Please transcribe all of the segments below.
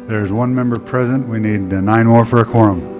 There's one member present. We need 9 more for a quorum.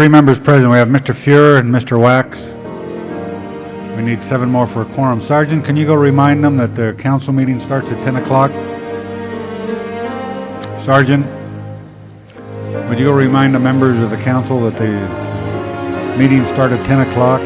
3 members present. We have Mr. Fuhrer and Mr. Wax. We need 7 more for a quorum. Sergeant, can you go remind them that the council meeting starts at 10 o'clock? Sergeant, would you go remind the members of the council that the meeting starts at 10 o'clock?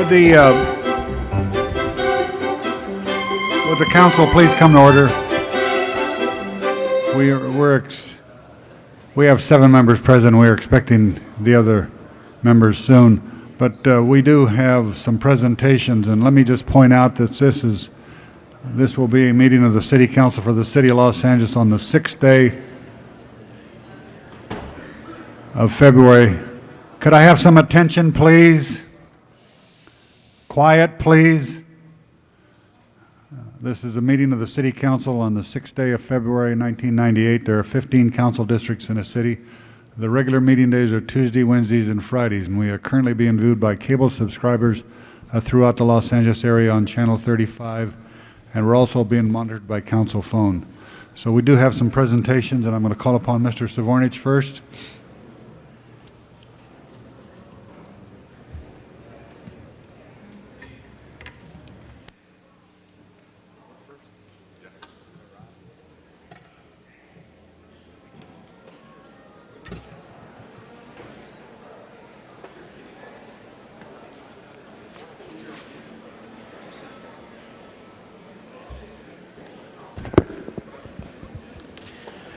Would the council please come to order? We have 7 members present. We are expecting the other members soon, but we do have some presentations, and let me just point out that this will be a meeting of the City Council for the City of Los Angeles on the 6th day of February. Could I have some attention, please? Quiet, please. This is a meeting of the City Council on the 6th day of February 1998. There are 15 council districts in the city. The regular meeting days are Tuesday, Wednesdays, and Fridays, and we are currently being viewed by cable subscribers throughout the Los Angeles area on Channel 35, and we're also being monitored by council phone. So we do have some presentations, and I'm going to call upon Mr. Savornich first.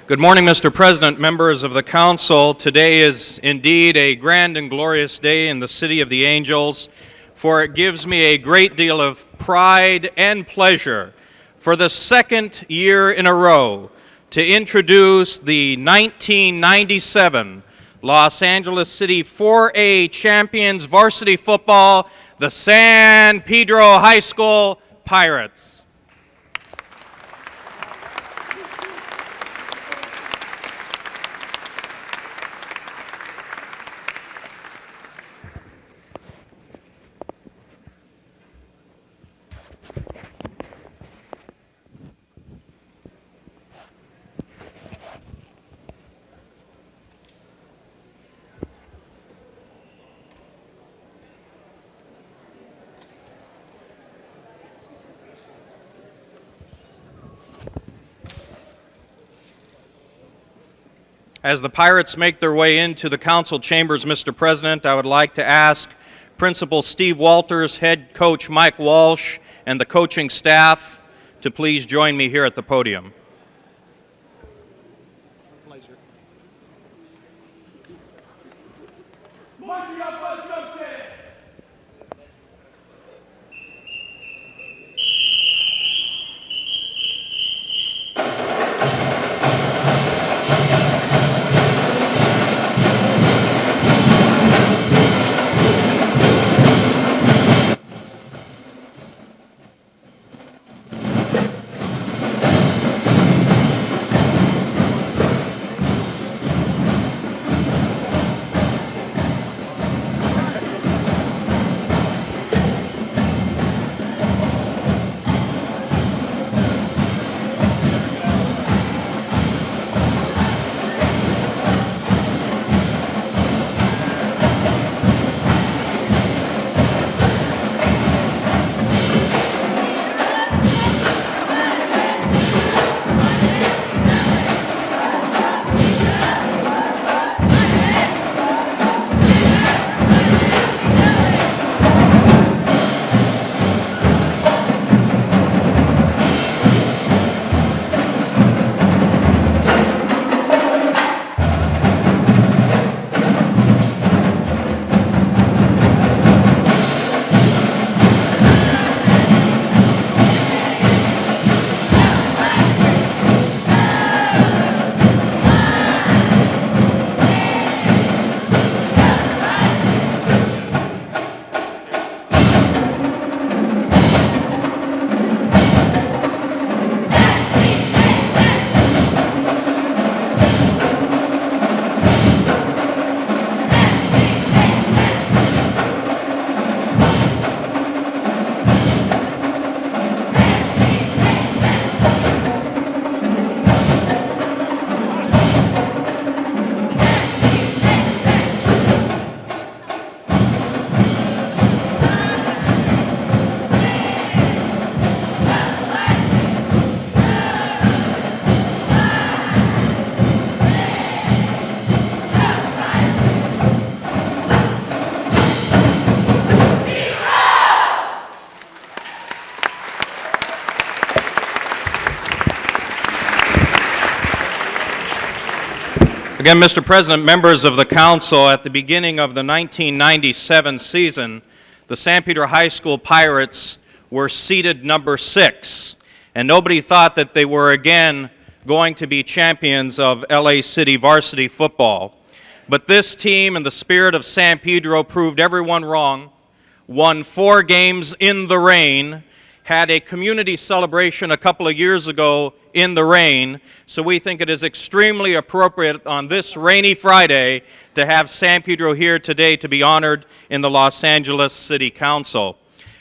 Good morning, Mr. President, members of the council. Today is indeed a grand and glorious day in the City of the Angels, for it gives me a great deal of pride and pleasure for the 2nd year in a row to introduce the 1997 Los Angeles City 4A champions varsity football, the San Pedro High School Pirates. As the Pirates make their way into the council chambers, Mr. President, I would like to ask Principal Steve Walters, Head Coach Mike Walsh, and the coaching staff to please join me here at the podium. Again, Mr. President, members of the council, at the beginning of the 1997 season, the San Pedro High School Pirates were seeded number 6, and nobody thought that they were again going to be champions of LA City varsity football. But this team, in the spirit of San Pedro, proved everyone wrong, won 4 games in the rain, had a community celebration a couple of years ago in the rain, so we think it is extremely appropriate on this rainy Friday to have San Pedro here today to be honored in the Los Angeles City Council.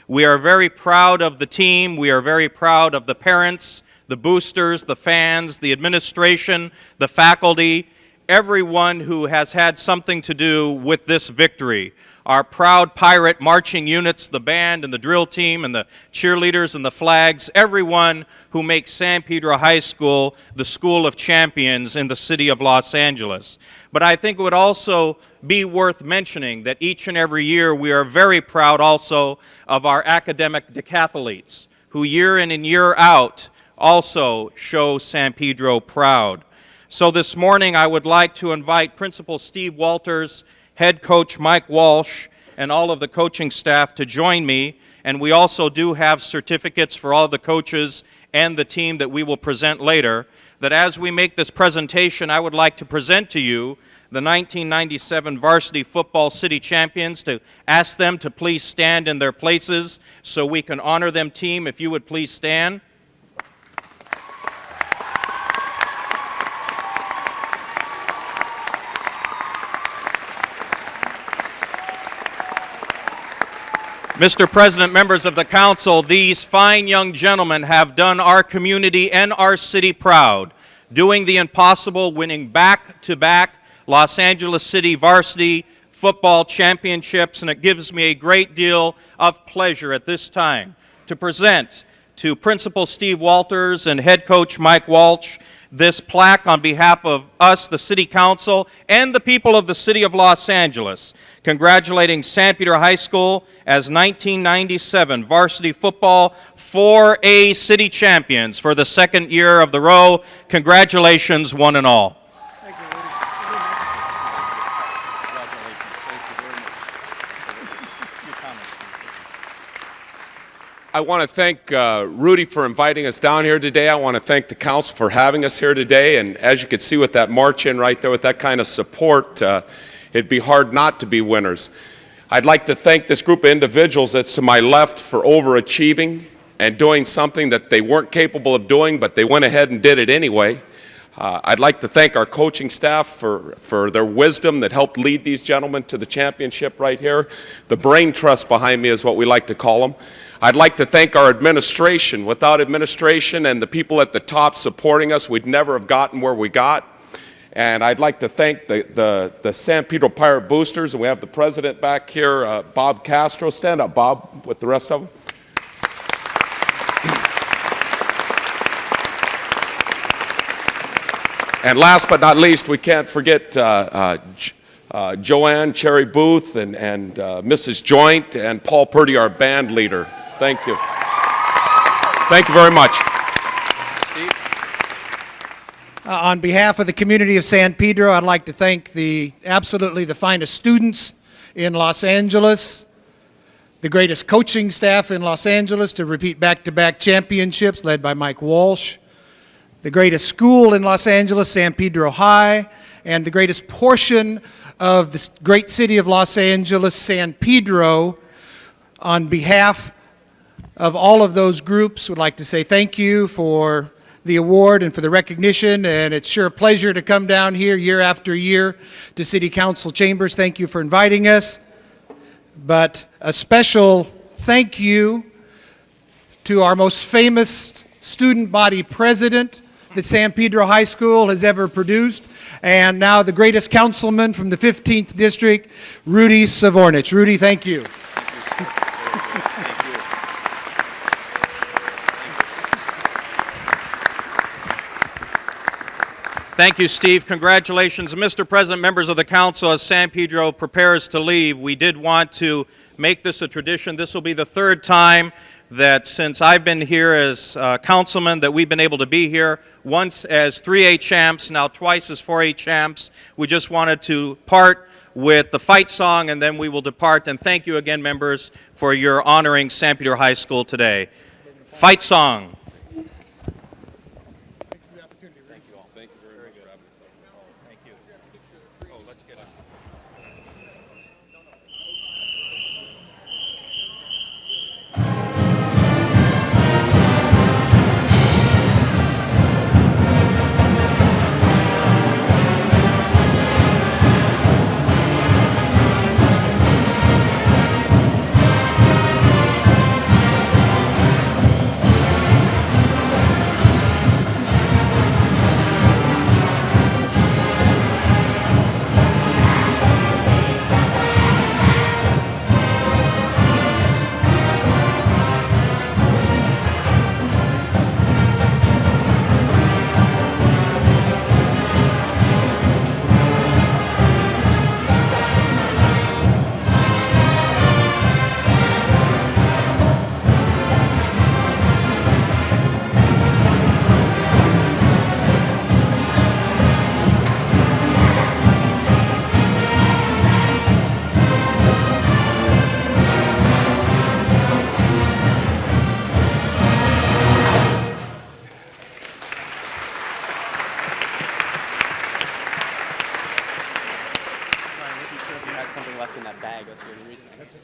We are very proud of the team. We are very proud of the parents, the boosters, the fans, the administration, the faculty, everyone who has had something to do with this victory. Our proud pirate marching units, the band and the drill team and the cheerleaders and the flags, everyone who makes San Pedro High School the school of champions in the city of Los Angeles. But I think it would also be worth mentioning that each and every year we are very proud also of our academic decathletes who year in and year out also show San Pedro proud. So this morning I would like to invite Principal Steve Walters, Head Coach Mike Walsh, and all of the coaching staff to join me. And we also do have certificates for all the coaches and the team that we will present later. That as we make this presentation, I would like to present to you the 1997 varsity football city champions, to ask them to please stand in their places so we can honor them. Team, if you would please stand. Mr. President, members of the council, these fine young gentlemen have done our community and our city proud, doing the impossible, winning back-to-back Los Angeles City varsity football championships, and it gives me a great deal of pleasure at this time to present to Principal Steve Walters and Head Coach Mike Walsh this plaque on behalf of us, the City Council, and the people of the City of Los Angeles, congratulating San Pedro High School as 1997 varsity football 4A city champions for the second year of the row. Congratulations, one and all. Thank you, Rudy. I want to thank Rudy for inviting us down here today. I want to thank the council for having us here today. And as you can see with that march in right there, with that kind of support, it'd be hard not to be winners. I'd like to thank this group of individuals that's to my left for overachieving and doing something that they weren't capable of doing, but they went ahead and did it anyway. I'd like to thank our coaching staff for their wisdom that helped lead these gentlemen to the championship right here. The brain trust behind me is what we like to call them. I'd like to thank our administration. Without administration and the people at the top supporting us, we'd never have gotten where we got. And I'd like to thank the San Pedro Pirate Boosters, and we have the president back here, Bob Castro. Stand up, Bob, with the rest of them. And last but not least, we can't forget Joanne Cherry Booth and Mrs. Joint and Paul Purdy, our band leader. Thank you. Thank you very much. On behalf of the community of San Pedro, I'd like to thank absolutely the finest students in Los Angeles, the greatest coaching staff in Los Angeles to repeat back-to-back championships led by Mike Walsh, the greatest school in Los Angeles, San Pedro High, and the greatest portion of the great city of Los Angeles, San Pedro. On behalf of all of those groups, would like to say thank you for the award and for the recognition, and it's sure a pleasure to come down here year after year to City Council chambers. Thank you for inviting us. But a special thank you to our most famous student body president that San Pedro High School has ever produced, and now the greatest councilman from the 15th District, Rudy Savornich. Rudy, thank you. Thank you, Steve. Congratulations. Mr. President, members of the council, as San Pedro prepares to leave, we did want to make this a tradition. This will be the third time that since I've been here as councilman, that we've been able to be here once as 3A champs, now twice as 4A champs. We just wanted to part with the fight song, and then we will depart. And thank you again, members, for your honoring San Pedro High School today. Fight song. Something left in that bag. That's the only reason. That's okay.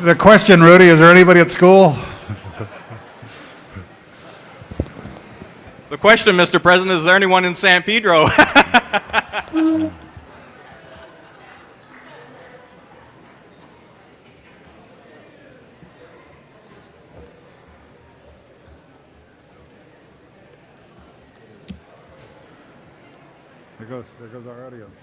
The question, Rudy, is there anybody at school? The question, Mr. President, is there anyone in San Pedro? There goes our audience.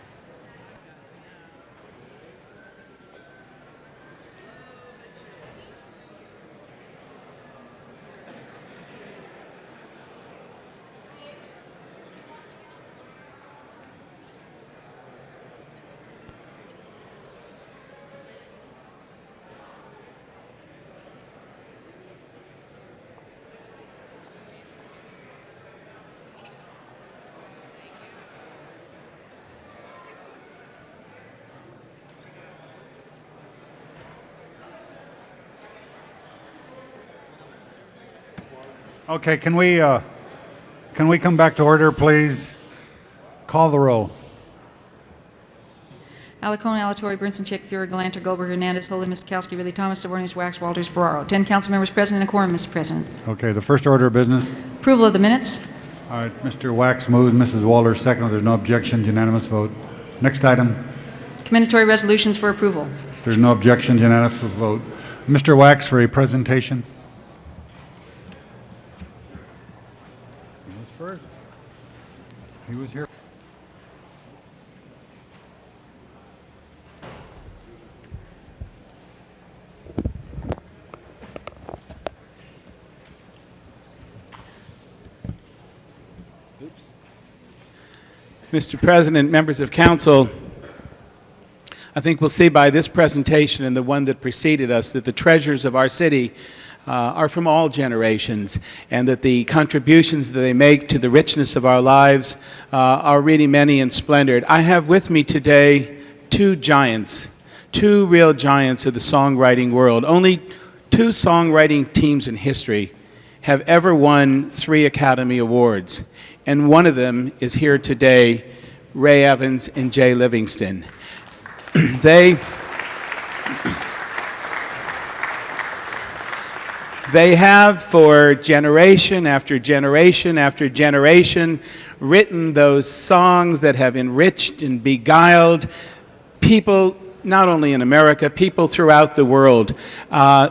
Okay, can we come back to order, please? Call the roll. Alacone, Alatorre, Brinson, Chick, Fury, Galanter, Goldberg, Hernandez, Holy, Mistakowski, Ridley, Thomas, Sabornis, Wax, Walters, Ferraro. 10 council members present and a quorum, Mr. President. Okay, the first order of business. Approval of the minutes. All right, Mr. Wax moves, Mrs. Walters seconds. There's no objections, unanimous vote. Next item. Commendatory resolutions for approval. If there's no objections, unanimous vote. Mr. Wax for a presentation. He was first. He was here. Mr. President, members of council, I think we'll see by this presentation and the one that preceded us that the treasures of our city are from all generations, and that the contributions that they make to the richness of our lives are really many and splendid. I have with me today two giants, two real giants of the songwriting world. Only two songwriting teams in history have ever won 3 Academy Awards, and one of them is here today, Ray Evans and Jay Livingston. They have, for generation after generation after generation, written those songs that have enriched and beguiled people, not only in America, people throughout the world.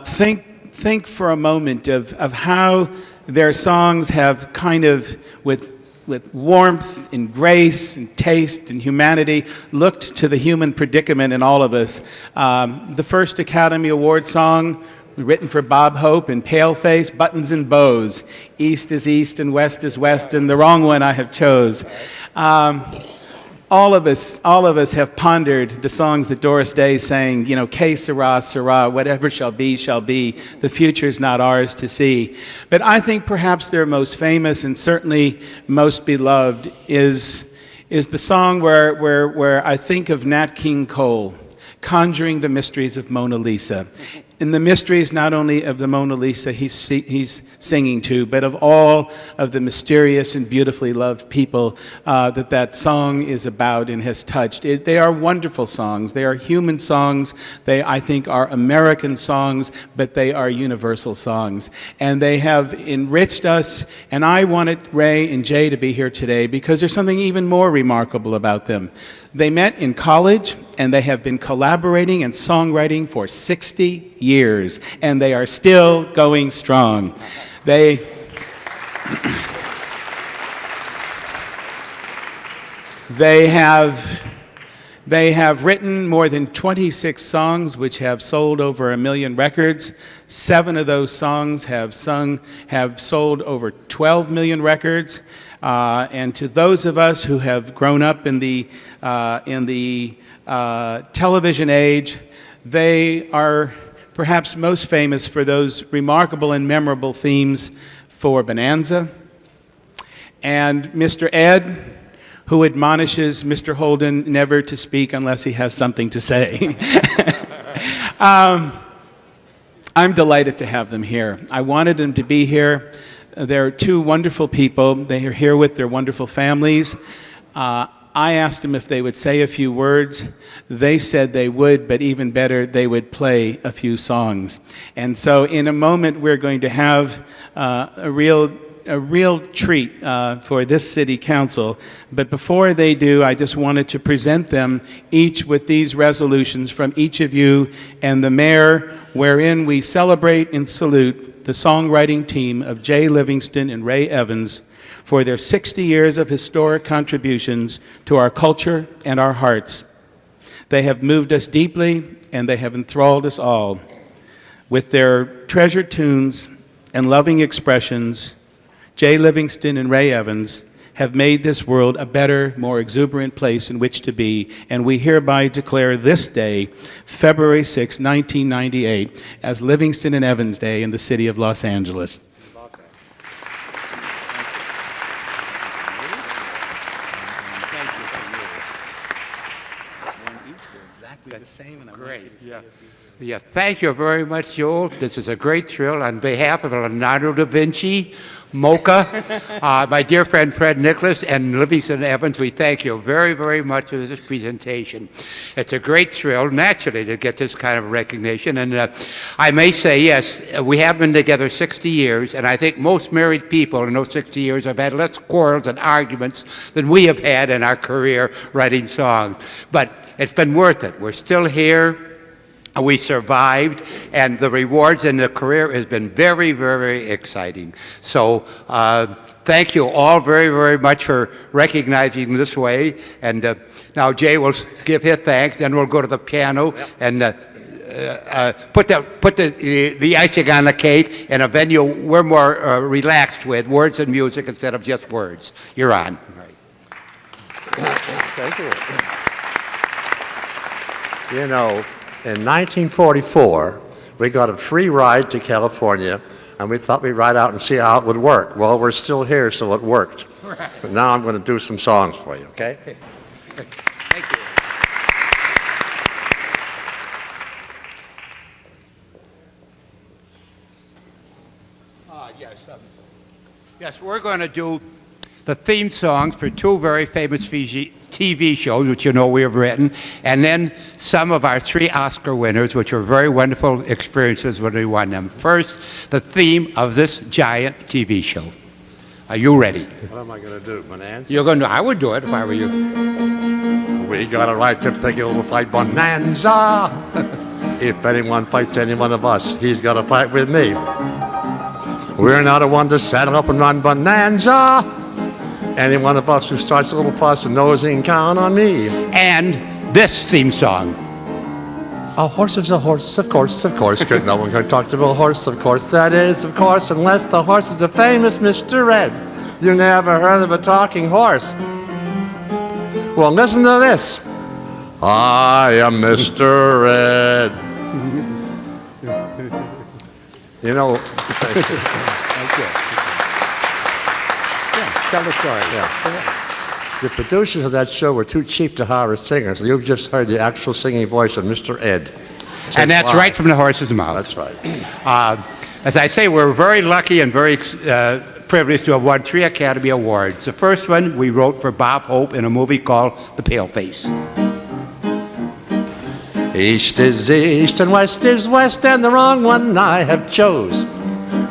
Think for a moment of how their songs have kind of, with warmth and grace and taste and humanity, looked to the human predicament in all of us. The first Academy Award song, written for Bob Hope in Paleface, Buttons and Bows, East is East and West is West, and the wrong one I have chose. All of us have pondered the songs that Doris Day sang, you know, Que sera, sera, whatever shall be, the future's not ours to see. But I think perhaps their most famous and certainly most beloved is the song where I think of Nat King Cole, conjuring the mysteries of Mona Lisa. In the mysteries not only of the Mona Lisa he's singing to, but of all of the mysterious and beautifully loved people that song is about and has touched. They are wonderful songs. They are human songs. They, I think, are American songs, but they are universal songs. And they have enriched us, and I wanted Ray and Jay to be here today because there's something even more remarkable about them. They met in college, and they have been collaborating and songwriting for 60 years, and they are still going strong. They have written more than 26 songs which have sold over 1 million records. 7 of those songs have sold over 12 million records. And to those of us who have grown up in the television age, they are perhaps most famous for those remarkable and memorable themes for Bonanza, and Mr. Ed, who admonishes Mr. Holden never to speak unless he has something to say. I'm delighted to have them here. I wanted them to be here. They're 2 wonderful people. They are here with their wonderful families. I asked them if they would say a few words. They said they would, but even better, they would play a few songs. And so in a moment, we're going to have a real treat for this city council. But before they do, I just wanted to present them each with these resolutions from each of you and the mayor, wherein we celebrate and salute the songwriting team of Jay Livingston and Ray Evans for their 60 years of historic contributions to our culture and our hearts. They have moved us deeply, and they have enthralled us all. With their treasured tunes and loving expressions, Jay Livingston and Ray Evans have made this world a better, more exuberant place in which to be, and we hereby declare this day, February 6, 1998, as Livingston and Evans Day in the city of Los Angeles. Great. Yeah, thank you very much, Joel. This is a great thrill. On behalf of Leonardo da Vinci, MoCA, my dear friend Fred Nicholas, and Livingston Evans, we thank you very, very much for this presentation. It's a great thrill, naturally, to get this kind of recognition. And I may say, yes, we have been together 60 years, and I think most married people in those 60 years have had less quarrels and arguments than we have had in our career writing songs. But it's been worth it. We're still here. We survived, and the rewards in the career has been very, very exciting. So thank you all very, very much for recognizing this way. And now Jay will give his thanks, then we'll go to the piano and put the icing on the cake in a venue we're more relaxed with, words and music instead of just words. You're on. Thank you. You know, in 1944, we got a free ride to California, and we thought we'd ride out and see how it would work. Well, we're still here, so it worked. Right. But now I'm going to do some songs for you, okay? Thank you. Yes, we're going to do the theme songs for 2 very famous TV shows, which you know we have written, and then some of our 3 Oscar winners, which were very wonderful experiences when we won them. First, the theme of this giant TV show. Are you ready? What am I going to do, Bonanza? You're going to, I would do it if I were you. We got a right to pick a little fight bonanza. If anyone fights any one of us, he's got to fight with me. We're not the one to saddle up and run bonanza. Any one of us who starts a little fuss knows he can count on me. And this theme song. A horse is a horse, of course, of course. Good, no one can talk to a horse, of course. That is, of course, unless the horse is a famous Mr. Red. You never heard of a talking horse. Well, listen to this. I am Mr. Red. You know, Tell the story. the producers of that show were too cheap to hire a singer, so you've just heard the actual singing voice of Mr. Ed. And that's right from the horse's mouth. That's right. As I say, we're very lucky and very privileged to have won 3 Academy Awards. The first one we wrote for Bob Hope in a movie called The Paleface. East is east and west is west, and the wrong one I have chose.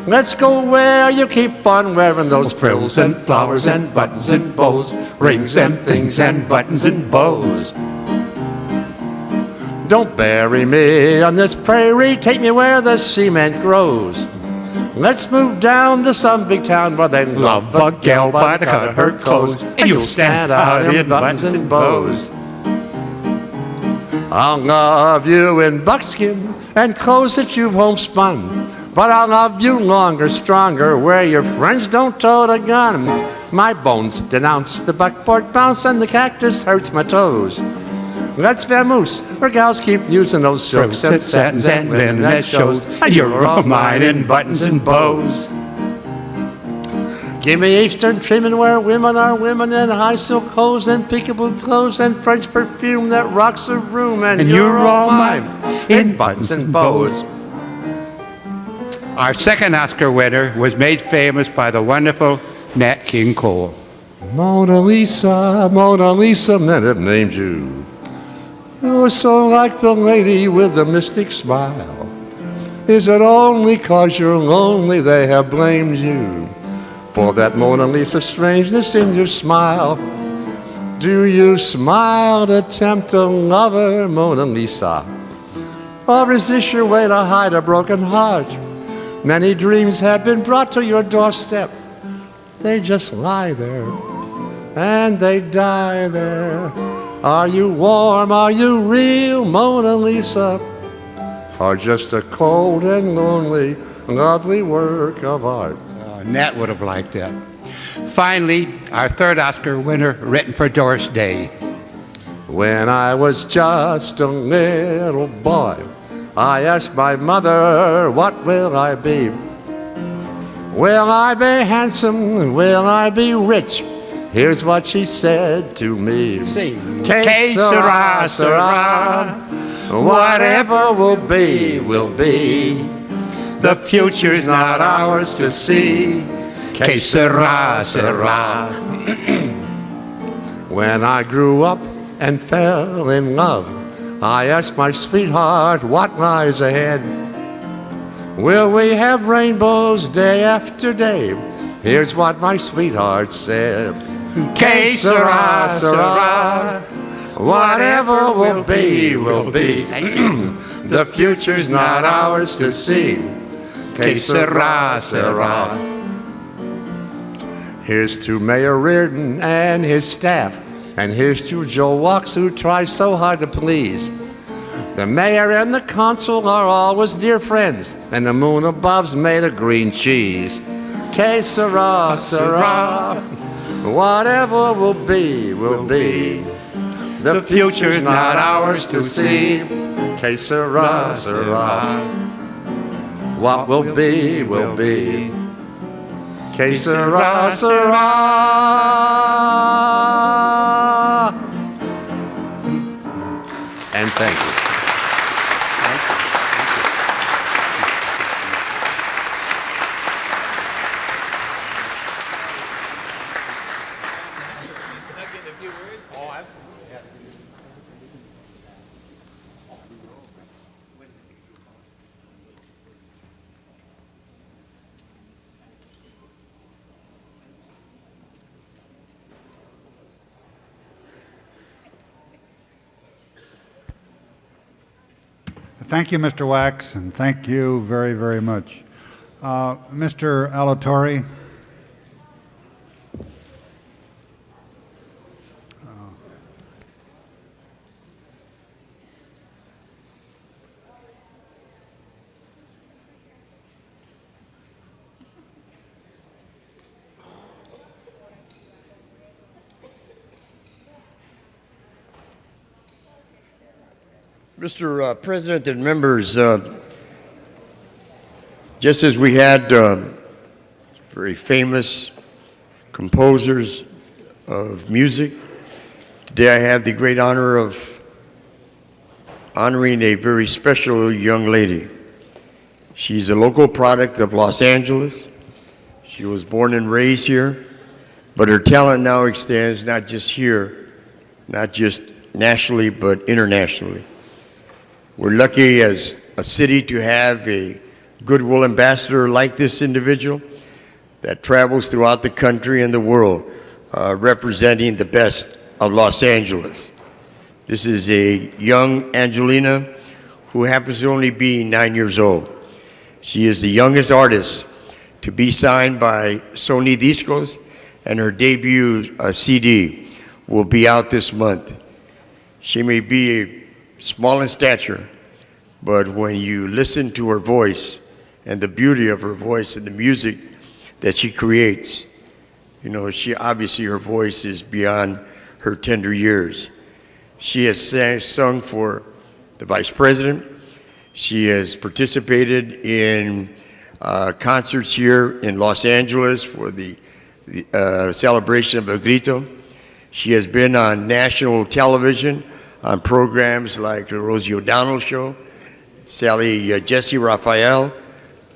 Let's go where you keep on wearing those frills and flowers and buttons and bows, rings and things and buttons and bows. Don't bury me on this prairie, take me where the cement grows. Let's move down to some big town where they love a gal by the cut of her clothes, and you'll stand out in buttons and bows. I'll love you in buckskin and clothes that you've homespun, but I'll love you longer, stronger, where your friends don't tote a gun. My bones denounce the buckboard bounce and the cactus hurts my toes. Let's vamoose, where gals keep using those silks and satins and linen that shows, and you're all mine in buttons and bows. Give me Eastern trimming where women are women in high silk hose and peekaboo clothes and French perfume that rocks the room, and you're all mine in buttons and bows. Our second Oscar winner was made famous by the wonderful Nat King Cole. Mona Lisa, men have named you. You're so like the lady with the mystic smile. Is it only 'cause you're lonely they have blamed you for that Mona Lisa strangeness in your smile? Do you smile to tempt a lover, Mona Lisa? Or is this your way to hide a broken heart? Many dreams have been brought to your doorstep. They just lie there and they die there. Are you warm? Are you real, Mona Lisa? Or just a cold and lonely, lovely work of art? Nat would have liked that. Finally, our third Oscar winner, written for Doris Day. When I was just a little boy, I asked my mother, what will I be? Will I be handsome? Will I be rich? Here's what she said to me. Que sera, sera. Whatever will be, will be. The future's not ours to see. Que sera, sera. When I grew up and fell in love, I asked my sweetheart what lies ahead. Will we have rainbows day after day? Here's what my sweetheart said. Que sera, sera. Whatever will be, will be. The future's not ours to see. Que sera, sera. Here's to Mayor Reardon and his staff, and here's to Joe Walks, who tries so hard to please. The mayor and the consul are always dear friends, and the moon above's made of green cheese. Que sera, sera. Whatever will be, will be. The future's not ours to see. Que sera, sera. What will be, will be. Que sera, sera. And thank you. Thank you, Mr. Wax, and thank you very, very much. Mr. Alatorre. Mr. President and members, just as we had very famous composers of music, today I have the great honor of honoring a very special young lady. She's a local product of Los Angeles. She was born and raised here, but her talent now extends not just here, not just nationally, but internationally. We're lucky as a city to have a goodwill ambassador like this individual that travels throughout the country and the world representing the best of Los Angeles. This is a young Angelina who happens to only be 9 years old. She is the youngest artist to be signed by Sony Discos, and her debut CD will be out this month. She may be small in stature, but when you listen to her voice and the beauty of her voice and the music that she creates, you know, obviously her voice is beyond her tender years. She has sung for the Vice President. She has participated in concerts here in Los Angeles for the celebration of El Grito. She has been on national television on programs like the Rosie O'Donnell Show, Jesse Raphael,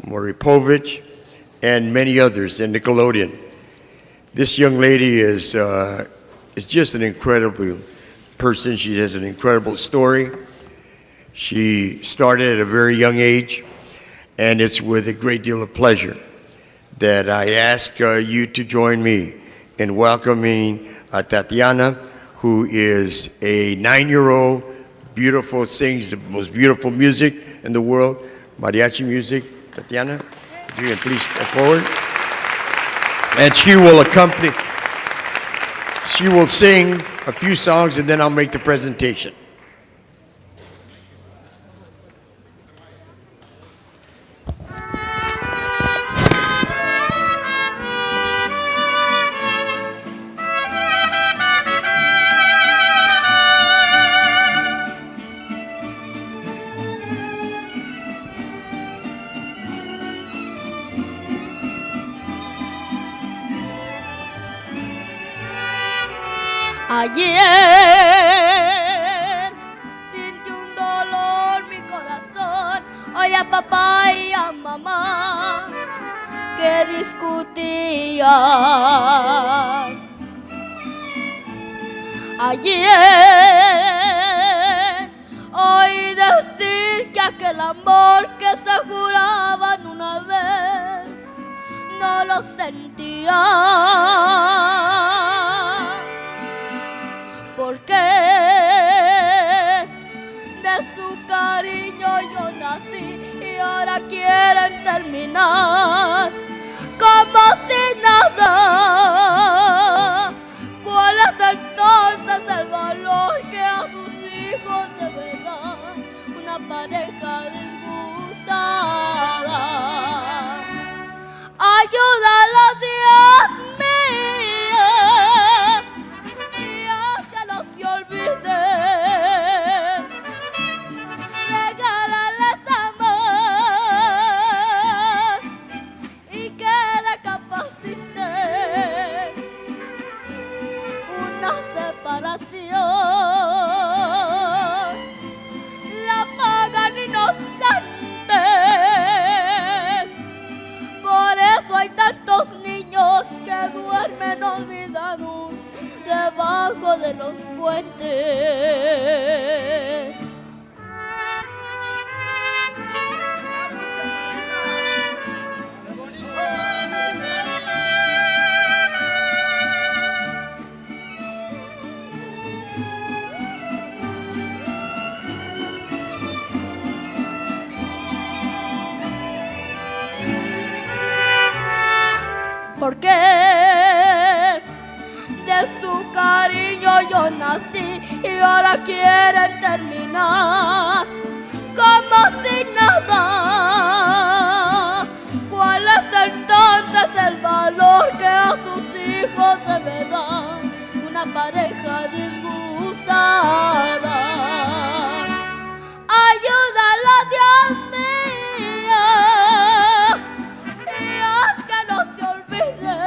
Maury Povich, and many others in Nickelodeon. This young lady is just an incredible person. She has an incredible story. She started at a very young age, and it's with a great deal of pleasure that I ask you to join me in welcoming Tatiana, who is a 9-year-old, beautiful, sings the most beautiful music in the world, mariachi music. Tatiana, if you can please step forward. And she will sing a few songs, and then I'll make the presentation. Ayer sintió un dolor mi corazón, oye a papá y a mamá que discutían. Ayer oí decir que aquel amor que se juraban una vez no lo sentían. Porque de su cariño yo nací y ahora quieren terminar como si nada. ¿Cuál es entonces el valor que a sus hijos debe dar una pareja disgustada? Ayúdalos, Dios mío, se olviden, regálales amor y que recapaciten. Una separación la pagan inocentes, por eso hay tantos niños que duermen olvidados debajo de los puentes. porque de su cariño yo nací y ahora quieren terminar como si nada. ¿Cuál es entonces el valor que a sus hijos debe dar una pareja disgustada? Ayúdalo, Dios mío, y haz que no se olvide.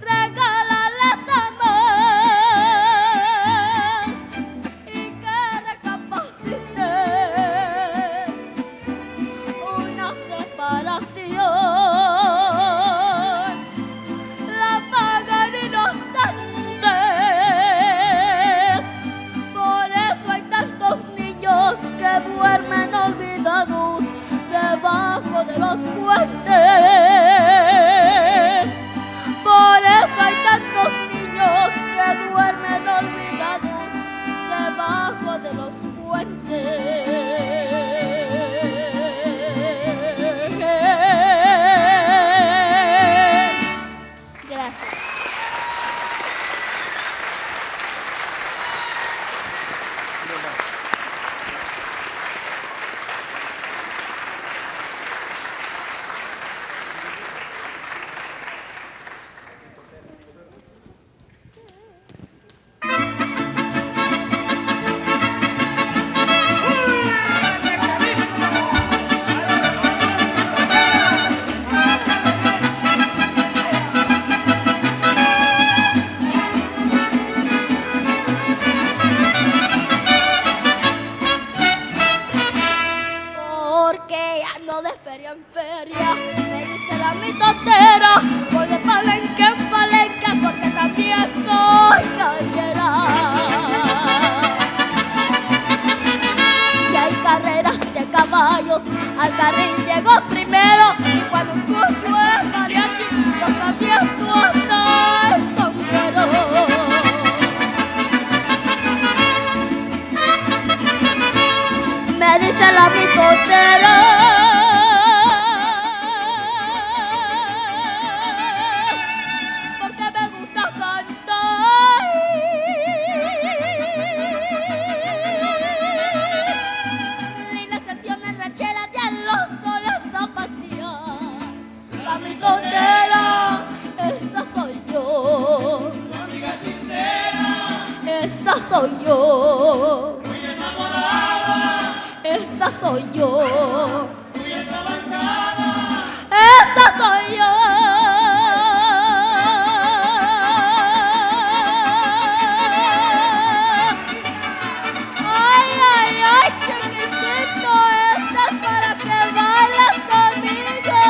Regálales amor y que recapacite. Una separación la pagan inocentes. Por eso hay tantos niños que duermen olvidados debajo de los puentes. Por eso hay tantos niños que duermen olvidados debajo de los puentes. Gracias. Porque ando de feria en feria, me dice la mitotera, voy de palenque en palenque porque también soy gallera. Y hay carreras de caballos, al carril llego primero y cuando escucho el mariachi, yo también suena el sombrero. Me dice la mitotera, porque me gusta cantar. Lindas canciones rancheras de a los soles zapatear. La mitotera, esa soy yo. Su amiga sincera, esa soy yo. Esa soy yo. Muy atrabancada. Esa soy yo. Ay, ay, ay, chiquitito, esta es para que bailes conmigo.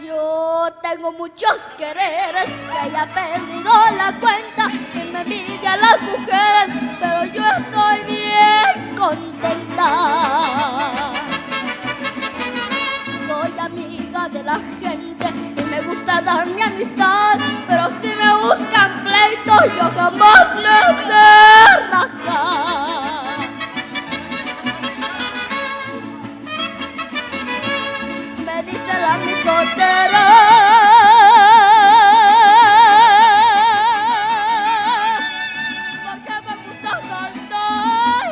Yo tengo muchos quereres que ya he perdido la cuenta y me envidian las mujeres, pero yo estoy bien contenta. Soy amiga de la gente y me gusta dar mi amistad, pero si me buscan pleitos yo jamás me sé rascar. Me dice la mitotera, porque me gusta cantar.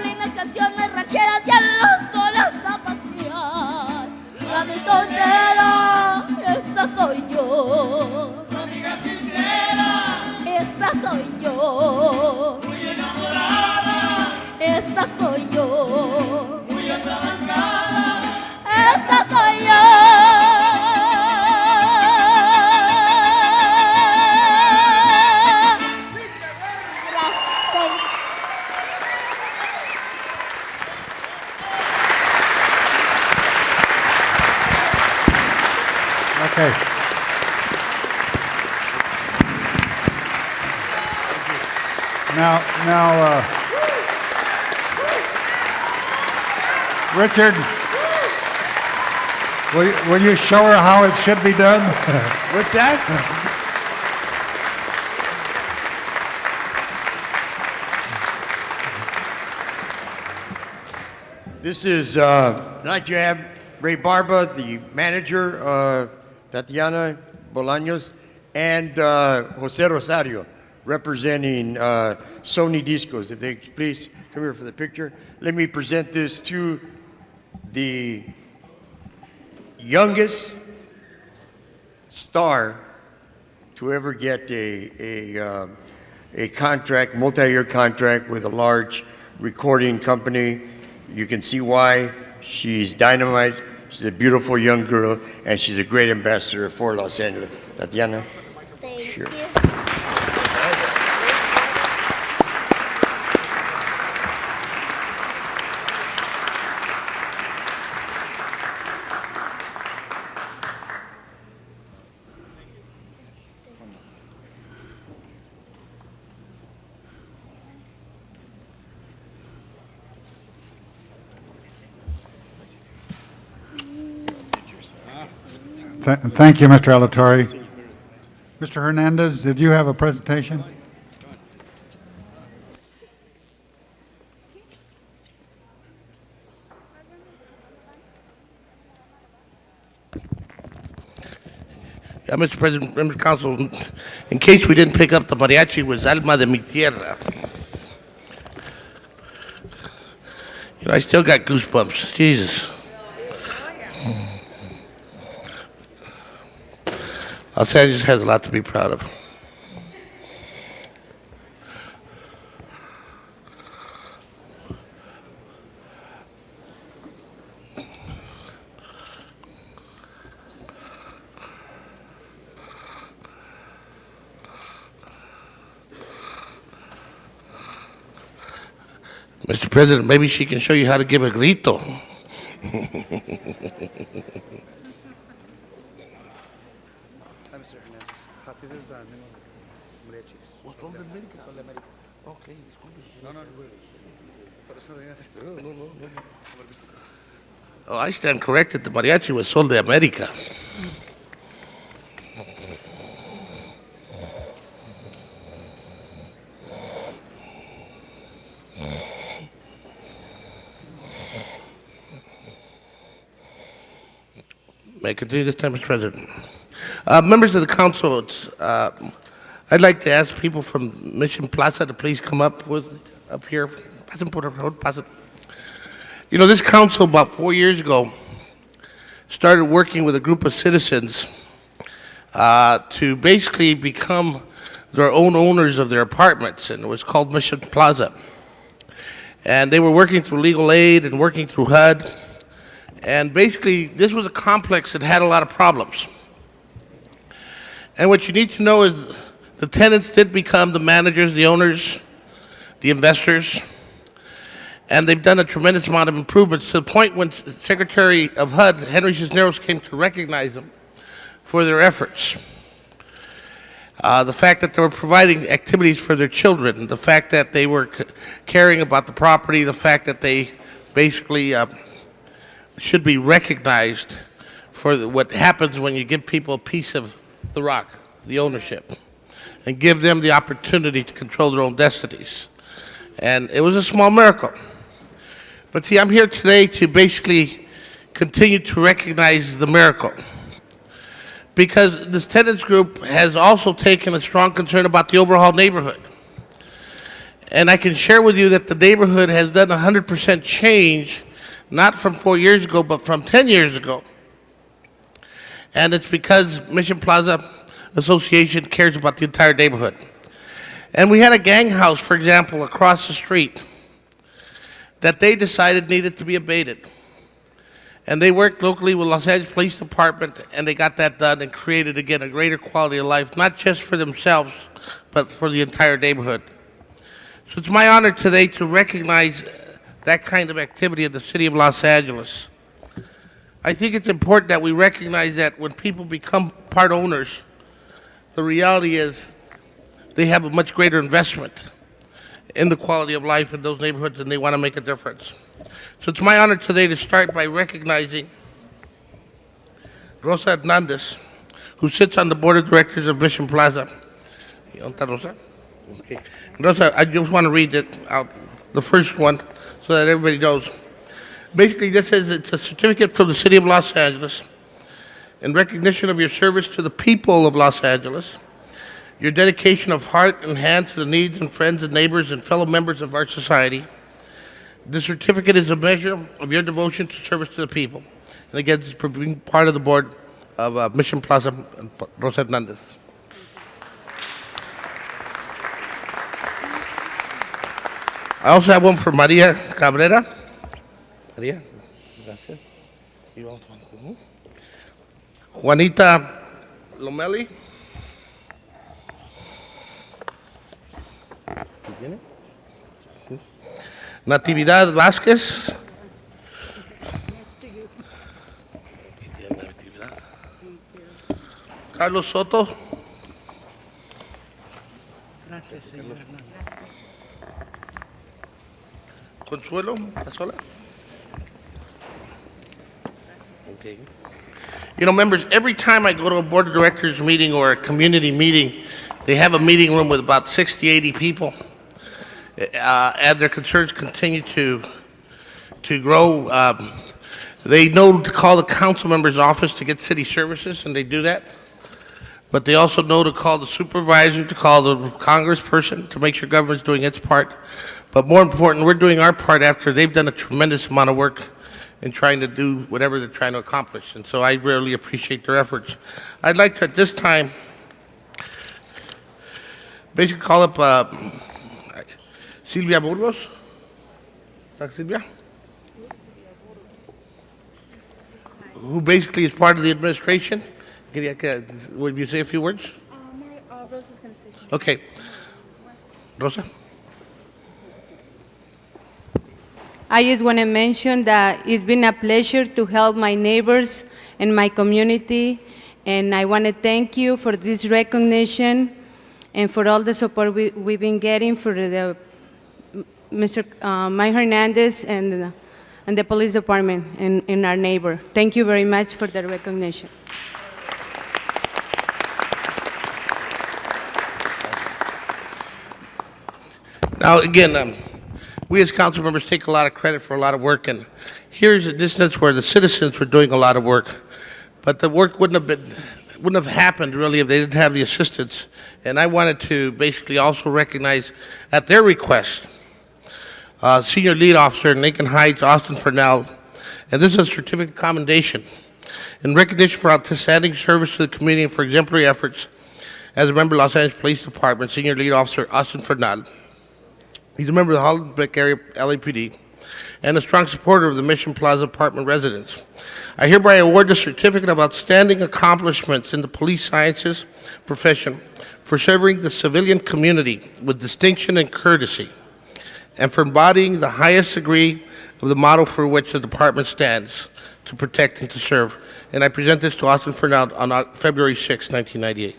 Lindas canciones rancheras y a los soles zapatear. La mitotera, esa soy yo. Su amiga sincera, esa soy yo. Muy enamorada, esa soy yo. Muy atrabancada, esa soy yo. Okay. Now, Richard, will you show her how it should be done? What's that? This is, I'd like to have Ray Barba, the manager, Tatiana Bolaños, and Jose Rosario, representing Sony Discos. If they could please come here for the picture. Let me present this to the youngest star to ever get a contract, multi-year contract with a large recording company. You can see why. She's dynamite. She's a beautiful young girl, and she's a great ambassador for Los Angeles. Tatiana? Thank Sure. you. Thank you, Mr. Alatorre. Mr. Hernandez, did you have a presentation? Yeah, Mr. President, members of council, in case we didn't pick up, the mariachi was Alma de mi Tierra. You know, I still got goosebumps. Jesus. Los Angeles has a lot to be proud of. Mr. President, maybe she can show you how to give a grito. Oh, I stand corrected. The mariachi was Sol de America. May I continue this time, Mr. President? Members of the council, I'd like to ask people from Mission Plaza to please come up here. You know, this council about 4 years ago started working with a group of citizens to basically become their own owners of their apartments, and it was called Mission Plaza. And they were working through legal aid and working through HUD. And basically, this was a complex that had a lot of problems. And what you need to know is the tenants did become the managers, the owners, the investors, and they've done a tremendous amount of improvements to the point when Secretary of HUD, Henry Cisneros, came to recognize them for their efforts. The fact that they were providing activities for their children, the fact that they were caring about the property, the fact that they basically should be recognized for what happens when you give people a piece of the rock, the ownership, and give them the opportunity to control their own destinies. And it was a small miracle. But see, I'm here today to basically continue to recognize the miracle, because this tenants group has also taken a strong concern about the overall neighborhood. And I can share with you that the neighborhood has done 100% change, not from 4 years ago, but from 10 years ago. And it's because Mission Plaza Association cares about the entire neighborhood. And we had a gang house, for example, across the street that they decided needed to be abated. And they worked locally with Los Angeles Police Department, and they got that done and created, again, a greater quality of life, not just for themselves, but for the entire neighborhood. So it's my honor today to recognize that kind of activity in the city of Los Angeles. I think it's important that we recognize that when people become part owners, the reality is they have a much greater investment in the quality of life in those neighborhoods, and they want to make a difference. So it's my honor today to start by recognizing Rosa Hernandez, who sits on the board of directors of Mission Plaza. Rosa? Okay. Rosa, I just want to read it out, the first one, so that everybody knows. Basically, this is it's a certificate from the City of Los Angeles in recognition of your service to the people of Los Angeles, your dedication of heart and hand to the needs and friends and neighbors and fellow members of our society. This certificate is a measure of your devotion to service to the people. And again, this is for being part of the board of Mission Plaza and Rosa Hernandez. I also have one for Maria Cabrera. Maria, gracias. Juanita Lomeli. Natividad Vázquez. Carlos Soto. Gracias, señor Hernández. Consuelo Casola. Okay. You know, members, every time I go to a board of directors meeting or a community meeting, they have a meeting room with about 60, 80 people. And their concerns continue to grow. They know to call the council member's office to get city services, and they do that. But they also know to call the supervisor, to call the congressperson, to make sure government's doing its part. But more important, we're doing our part after they've done a tremendous amount of work in trying to do whatever they're trying to accomplish. And so I really appreciate their efforts. I'd like to, at this time, basically call up Silvia Burgos. Silvia? Who basically is part of the administration. Would you say a few words? Rosa's going to say something. Okay. Rosa? I just want to mention that it's been a pleasure to help my neighbors and my community, and I want to thank you for this recognition and for all the support we've been getting for the Mr. Mike Hernandez and the police department and our neighbor. Thank you very much for the recognition. Now, again, we as council members take a lot of credit for a lot of work, and here's a distance where the citizens were doing a lot of work, but the work wouldn't have happened really if they didn't have the assistance. And I wanted to basically also recognize, at their request, Senior Lead Officer in Lincoln Heights, Austin Fernald, and this is a certificate of commendation in recognition for outstanding service to the community and for exemplary efforts as a member of Los Angeles Police Department. Senior Lead Officer Austin Fernald. He's a member of the Hollywood area LAPD and a strong supporter of the Mission Plaza apartment residents. I hereby award the certificate of outstanding accomplishments in the police sciences profession for serving the civilian community with distinction and courtesy, and for embodying the highest degree of the model for which the department stands, to protect and to serve. And I present this to Austin Fernald on February 6, 1998.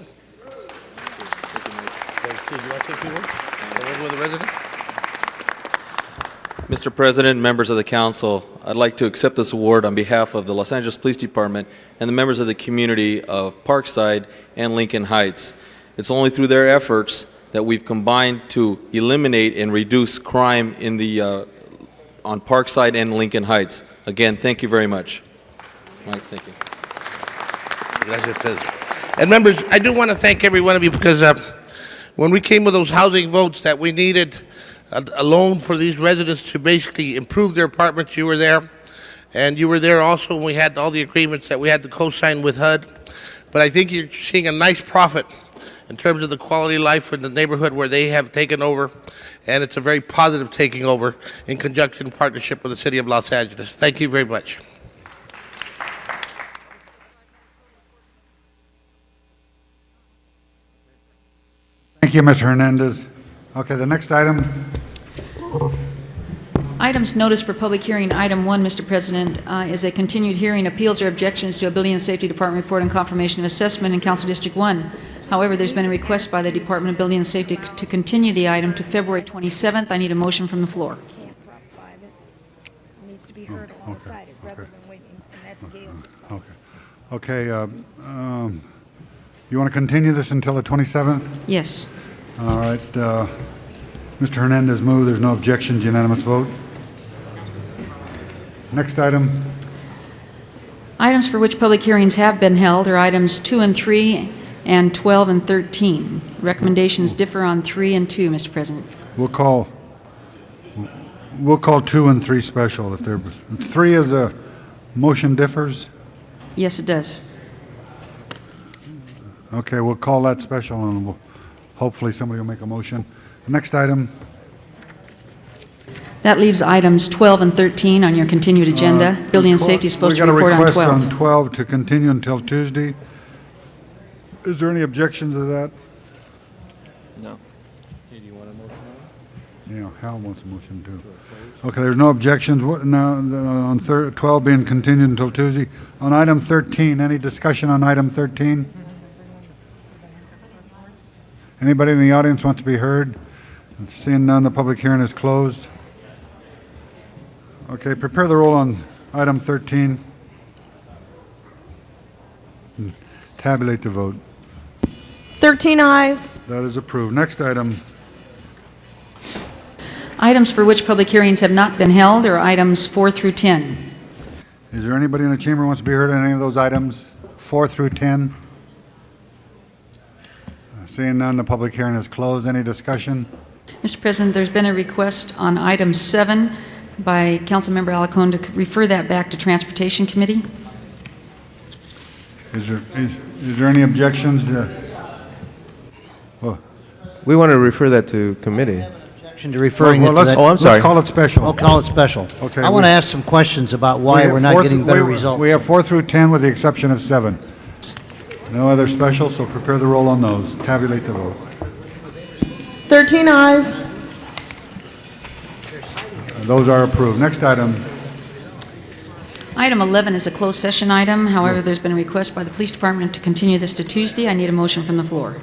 Mr. President, members of the council, I'd like to accept this award on behalf of the Los Angeles Police Department and the members of the community of Parkside and Lincoln Heights. It's only through their efforts that we've combined to eliminate and reduce crime in the on Parkside and Lincoln Heights. Again, thank you very much. Mike, thank you. And members, I do want to thank every one of you because when we came with those housing votes that we needed a loan for these residents to basically improve their apartments, you were there. And you were there also when we had all the agreements that we had to co-sign with HUD. But I think you're seeing a nice profit in terms of the quality of life in the neighborhood where they have taken over. And it's a very positive taking over in conjunction and partnership with the City of Los Angeles. Thank you very much. Thank you, Mr. Hernandez. Okay, the next item. Items noticed for public hearing. Item 1, Mr. President, is a continued hearing, appeals or objections to a Building and Safety Department report and confirmation of assessment in Council District 1. However, there's been a request by the Department of Building and Safety to continue the item to February 27th. I need a motion from the floor. Needs to be heard alongside it rather than waiting, and that's Gail's. Okay, you want to continue this until the 27th? Yes. All right, Mr. Hernandez moved. There's no objections, unanimous vote. Next item. Items for which public hearings have been held are items 2 and 3 and 12 and 13. Recommendations differ on 3 and 2, Mr. President. We'll call 2 and 3 special. If there, 3 is a motion differs. Yes, it does. Okay, we'll call that special, and hopefully somebody will make a motion. Next item. That leaves items 12 and 13 on your continued agenda. Building and Safety is supposed to report on We got a 12. request on 12 to continue until Tuesday. Is there any objection to that? No. Hey, do you want a motion on it? Yeah, Hal wants a motion too. Okay, there's no objections. Now, on 12 being continued until Tuesday. On item 13, any discussion on item 13? Anybody in the audience wants to be heard? Seeing none, the public hearing is closed. Okay, prepare the roll on item 13. And tabulate the vote. 13 ayes. That is approved. Next item. Items for which public hearings have not been held are items 4 through 10. Is there anybody in the chamber who wants to be heard on any of those items, 4 through 10? Seeing none, the public hearing is closed. Any discussion? Mr. President, there's been a request on item 7 by Councilmember Alacon to refer that back to Transportation Committee. Is there any objections? We want to refer that to committee. To referring Well, it to that. Oh, I'm sorry. Let's call it special. I'll call it special. Okay, I want to ask some questions about why we're not getting better results. We have 4 through 10 with the exception of 7. No other special, so prepare the roll on those. Tabulate the vote. 13 ayes. Those are approved. Next item. Item 11 is a closed session item. However, there's been a request by the Police Department to continue this to Tuesday. I need a motion from the floor.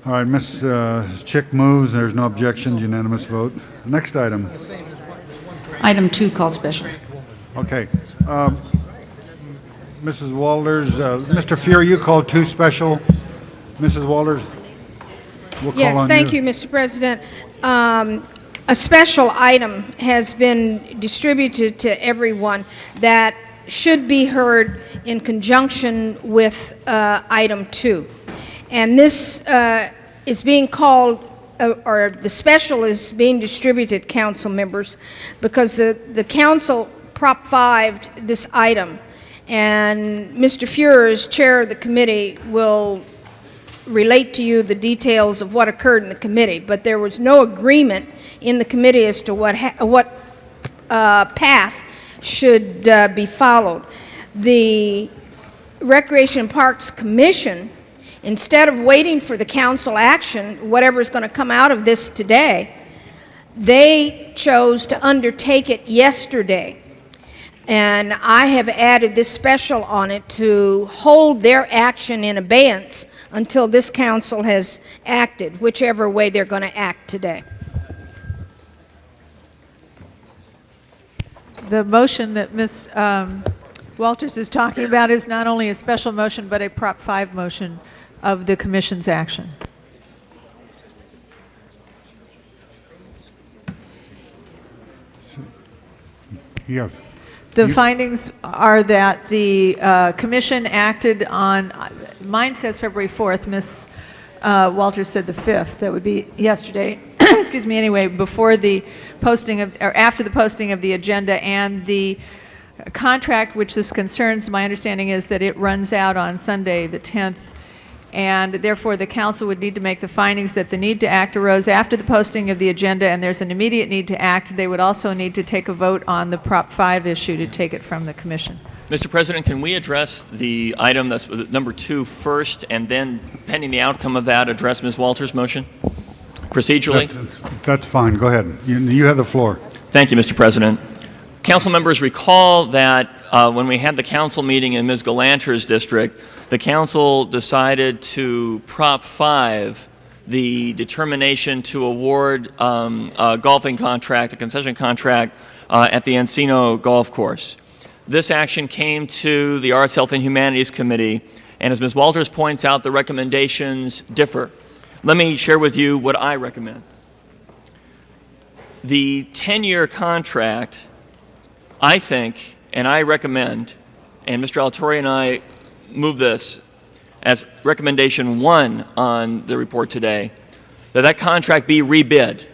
All right, Ms. Chick moves. There's no objections. Unanimous vote. Next item. Item 2 called special. Okay. Mrs. Walters, Mr. Fury, you called 2 special. Mrs. Walters, we'll call Yes, on thank you, Mr. President. A special item has been distributed to everyone that should be heard in conjunction with item 2. And this is being called, or the special is being distributed, council members, because the council Prop 5'd this item. And Mr. Fuhrer, as chair of the committee, will relate to you the details of what occurred in the committee. But there was no agreement in the committee as to what path should be followed. The Recreation and Parks Commission, instead of waiting for the council action, whatever is going to come out of this today, they chose to undertake it yesterday. And I have added this special on it to hold their action in abeyance until this council has acted, whichever way they're going to act today. The motion that Ms. Walters is talking about is not only a special motion, but a Prop 5 motion of the Commission's action. Yeah. The findings are that the Commission acted on, mine says February 4th, Ms. Walters said the 5th, that would be yesterday, excuse me, anyway, before the posting of, or after the posting of the agenda, and the contract which this concerns, my understanding is that it runs out on Sunday the 10th, and therefore the council would need to make the findings that the need to act arose after the posting of the agenda and there's an immediate need to act. They would also need to take a vote on the Prop 5 issue to take it from the Commission. Mr. President, can we address the item that's number 2 first, and then, pending the outcome of that, address Ms. Walters' motion procedurally? That's fine. Go ahead. You have the floor. Thank you, Mr. President. Council members recall that when we had the council meeting in Ms. Galanter's district, the council decided to Prop 5 the determination to award a golfing contract, a concession contract, at the Encino Golf Course. This action came to the Arts, Health, and Humanities Committee, and as Ms. Walters points out, the recommendations differ. Let me share with you what I recommend. The 10-year contract I think, and I recommend, and Mr. Alatorre and I move this as recommendation 1 on the report today, that contract be rebid.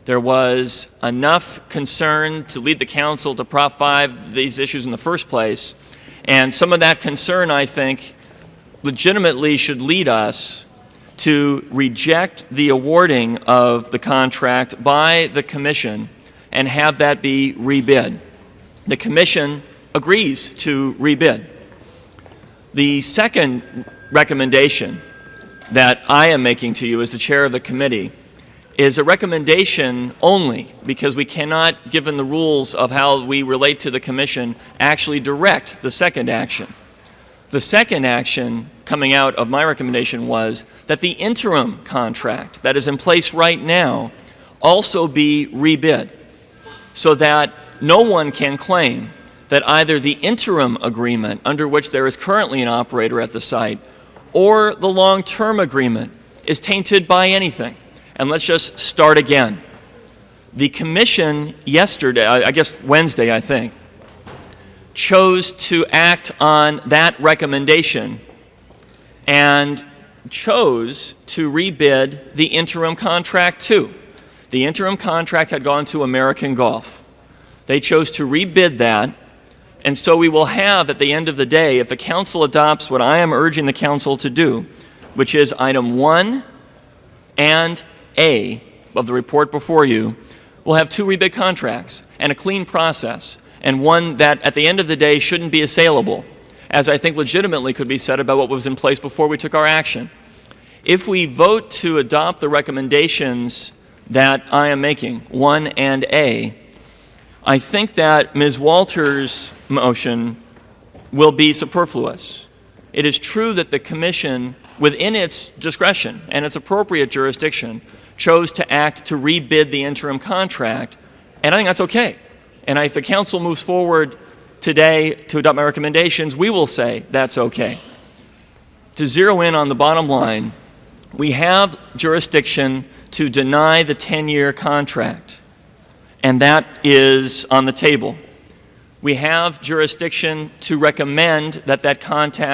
There was enough concern to lead the council to Prop 5 these issues in the first place, and some of that concern, I think, legitimately should lead us to reject the awarding of the contract by the Commission and have that be rebid. The Commission agrees to rebid. The second recommendation that I am making to you as the chair of the committee is a recommendation only because we cannot, given the rules of how we relate to the Commission, actually direct the second action. The second action coming out of my recommendation was that the interim contract that is in place right now also be rebid so that no one can claim that either the interim agreement under which there is currently an operator at the site or the long-term agreement is tainted by anything. And let's just start again. The Commission yesterday, I guess Wednesday, I think, chose to act on that recommendation and chose to rebid the interim contract too. The interim contract had gone to American Gulf. They chose to rebid that, and so we will have, at the end of the day, if the Council adopts what I am urging the Council to do, which is item 1 and A of the report before you, we'll have 2 rebid contracts and a clean process, and one that, at the end of the day, shouldn't be assailable, as I think legitimately could be said about what was in place before we took our action. If we vote to adopt the recommendations that I am making, 1 and A, I think that Ms. Walters' motion will be superfluous. It is true that the Commission, within its discretion and its appropriate jurisdiction, chose to act to rebid the interim contract, and I think that's okay. And if the Council moves forward today to adopt my recommendations, we will say that's okay. To zero in on the bottom line, we have jurisdiction to deny the 10-year contract, and that is on the table. We have jurisdiction to recommend that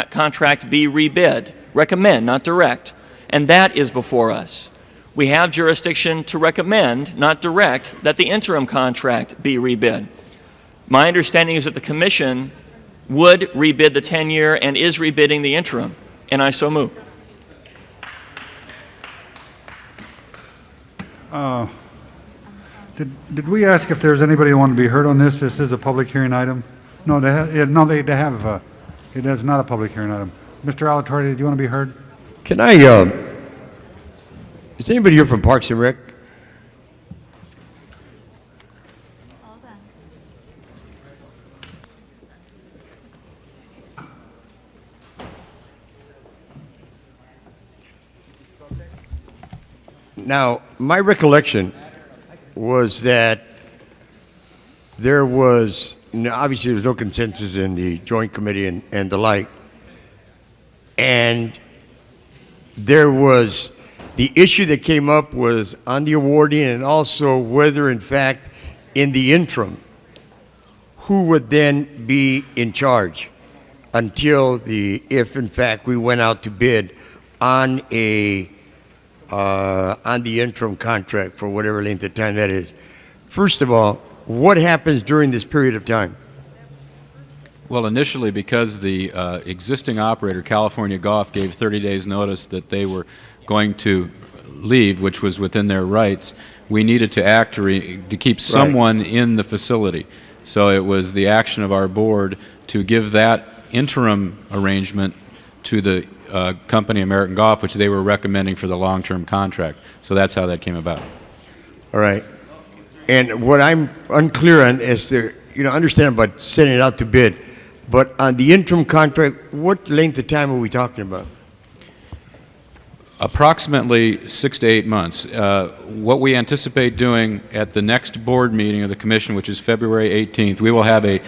contract be rebid. Recommend, not direct. And that is before us. We have jurisdiction to recommend, not direct, that the interim contract be rebid. My understanding is that the Commission would rebid the 10-year and is rebidding the interim, and I so move. Did we ask if there's anybody who wanted to be heard on this? This is a public hearing item. No, they have. It is not a public hearing item. Mr. Alatorre, did you want to be heard? Can I, is anybody here from Parks and Rec? Now, my recollection was that there was, obviously there was no consensus in the Joint Committee and the like, and there was, the issue that came up was on the awarding and also whether in fact in the interim, who would then be in charge until if in fact we went out to bid on the interim contract for whatever length of time that is. First of all, what happens during this period of time? Well, initially, because the existing operator, California Golf, gave 30 days notice that they were going to leave, which was within their rights, we needed to act to keep someone in the facility. So it was the action of our board to give that interim arrangement to the company American Golf, which they were recommending for the long-term contract. So that's how that came about. All right. And what I'm unclear on is to, understand about sending it out to bid, but on the interim contract, what length of time are we talking about? Approximately 6 to 8 months. What we anticipate doing at the next board meeting of the Commission, which is February 18th, we will have a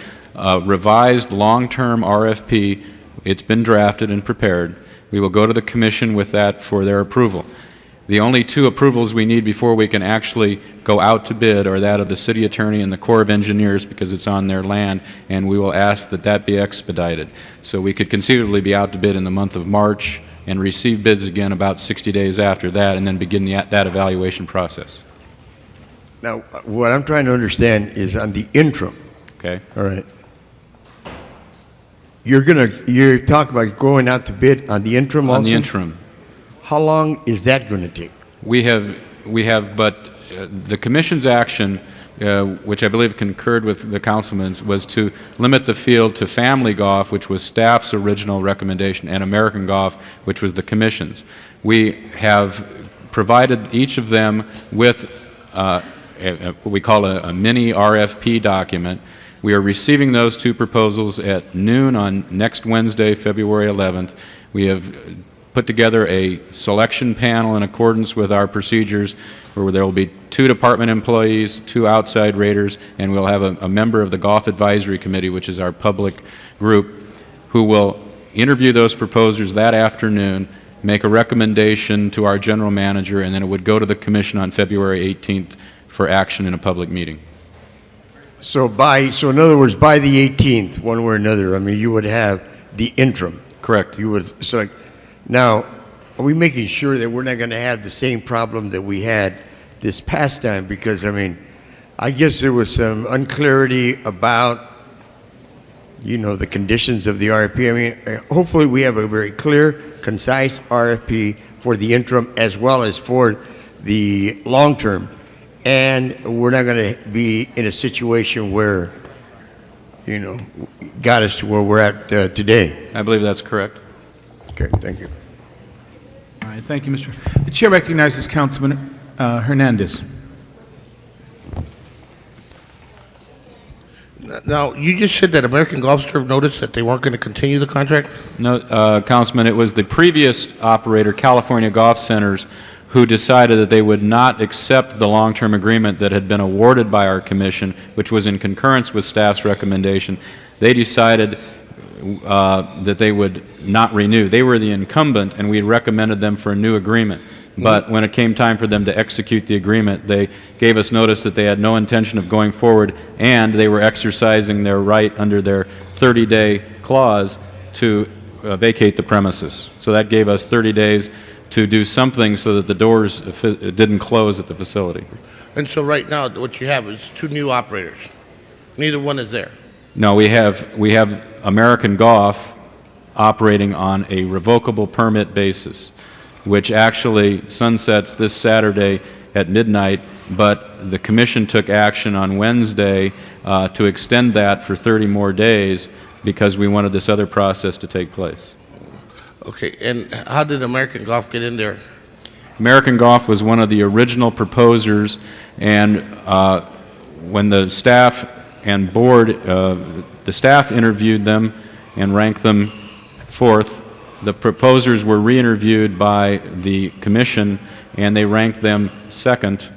revised long-term RFP. It's been drafted and prepared. We will go to the Commission with that for their approval. The only 2 approvals we need before we can actually go out to bid are that of the city attorney and the Corps of Engineers because it's on their land, and we will ask that that be expedited. So we could conceivably be out to bid in the month of March and receive bids again about 60 days after that, and then begin that evaluation process. Now, what I'm trying to understand is on the interim. Okay. All right. You're talking about going out to bid on the interim also? On the interim. How long is that going to take? We have, but the Commission's action, which I believe concurred with the councilman's, was to limit the field to Family Golf, which was staff's original recommendation, and American Golf, which was the Commission's. We have provided each of them with what we call a mini RFP document. We are receiving those two proposals at noon on next Wednesday, February 11th. We have put together a selection panel in accordance with our procedures where there will be 2 department employees, 2 outside raters, and we'll have a member of the Golf Advisory Committee, which is our public group, who will interview those proposers that afternoon, make a recommendation to our general manager, and then it would go to the Commission on February 18th for action in a public meeting. So in other words, by the 18th, one way or another, I mean, you would have the interim. Correct. You would select. Now, are we making sure that we're not going to have the same problem that we had this past time? Because, I mean, I guess there was some unclarity about, you know, the conditions of the RFP. I mean, hopefully we have a very clear, concise RFP for the interim as well as for the long term. And we're not going to be in a situation where, you know, got us to where we're at today. I believe that's correct. Okay, thank you. All right, thank you, Mr. The chair recognizes Councilman Hernandez. Now, you just said that American Golf served notice that they weren't going to continue the contract? No, Councilman, it was the previous operator, California Golf Centers, who decided that they would not accept the long-term agreement that had been awarded by our commission, which was in concurrence with staff's recommendation. They decided that they would not renew. They were the incumbent, and we had recommended them for a new agreement. But when it came time for them to execute the agreement, they gave us notice that they had no intention of going forward, and they were exercising their right under their 30-day clause to vacate the premises. So that gave us 30 days to do something so that the doors didn't close at the facility. And so right now, what you have is 2 new operators. Neither one is there. No, we have American Golf operating on a revocable permit basis, which actually sunsets this Saturday at midnight, but the commission took action on Wednesday to extend that for 30 more days because we wanted this other process to take place. Okay, and how did American Golf get in there? American Golf was one of the original proposers, and when the staff and board, the staff interviewed them and ranked them 4th. The proposers were re-interviewed by the commission, and they ranked them 2nd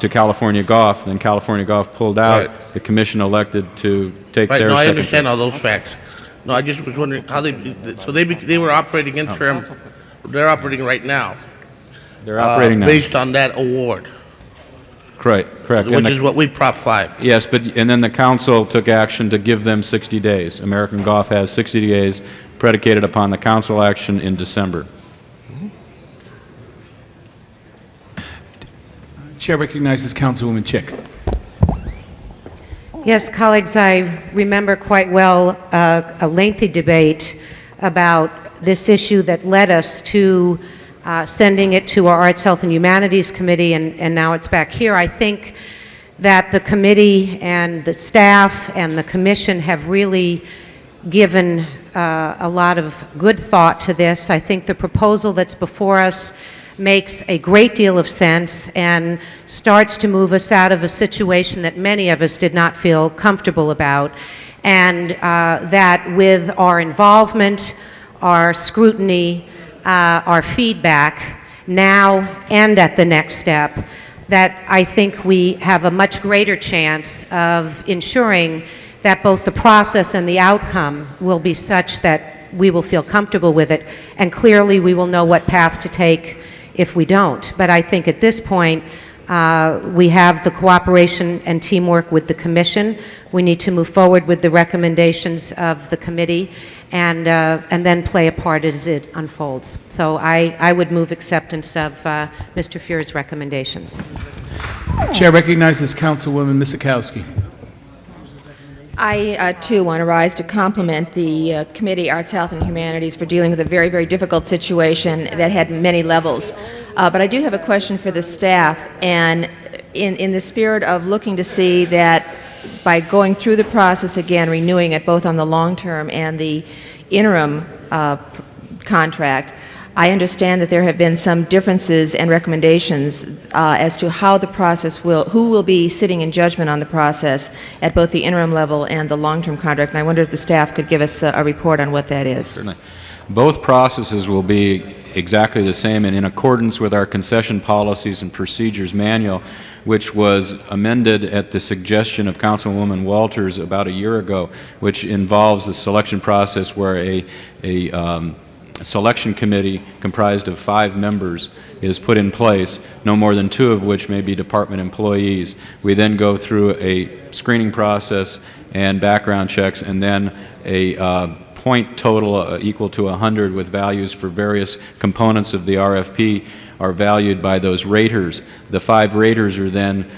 to California Golf. Then California Golf pulled out. Right. The commission elected to take Right, their no, I second understand pick. all those facts. No, I just was wondering how they were operating interim. They're operating right now. They're operating now. Based on that award. Correct. Which is what we Prop 5. Yes, and then the council took action to give them 60 days. American Golf has 60 days predicated upon the council action in December. Chair recognizes Councilwoman Chick. Yes, colleagues, I remember quite well a lengthy debate about this issue that led us to sending it to our Arts, Health, and Humanities Committee, and now it's back here. I think that the committee and the staff and the commission have really given a lot of good thought to this. I think the proposal that's before us makes a great deal of sense and starts to move us out of a situation that many of us did not feel comfortable about, and that with our involvement, our scrutiny, our feedback now and at the next step, that I think we have a much greater chance of ensuring that both the process and the outcome will be such that we will feel comfortable with it, and clearly we will know what path to take if we don't. But I think at this point, We have the cooperation and teamwork with the commission. We need to move forward with the recommendations of the committee and then play a part as it unfolds. So I would move acceptance of Mr. Fuhr's recommendations. Chair recognizes Councilwoman Miskowski. I, too, want to rise to compliment the Committee, Arts, Health, and Humanities for dealing with a very, very difficult situation that had many levels. But I do have a question for the staff, and in the spirit of looking to see that by going through the process again, renewing it both on the long-term and the interim contract, I understand that there have been some differences and recommendations as to how the process who will be sitting in judgment on the process at both the interim level and the long-term contract. And I wonder if the staff could give us a report on what that is. Certainly. Both processes will be exactly the same and in accordance with our concession policies and procedures manual, which was amended at the suggestion of Councilwoman Walters about a year ago, which involves a selection process where a selection committee comprised of 5 members is put in place, no more than 2 of which may be department employees. We then go through a screening process and background checks, and then a point total equal to 100 with values for various components of the RFP are valued by those raters. The 5 raters are then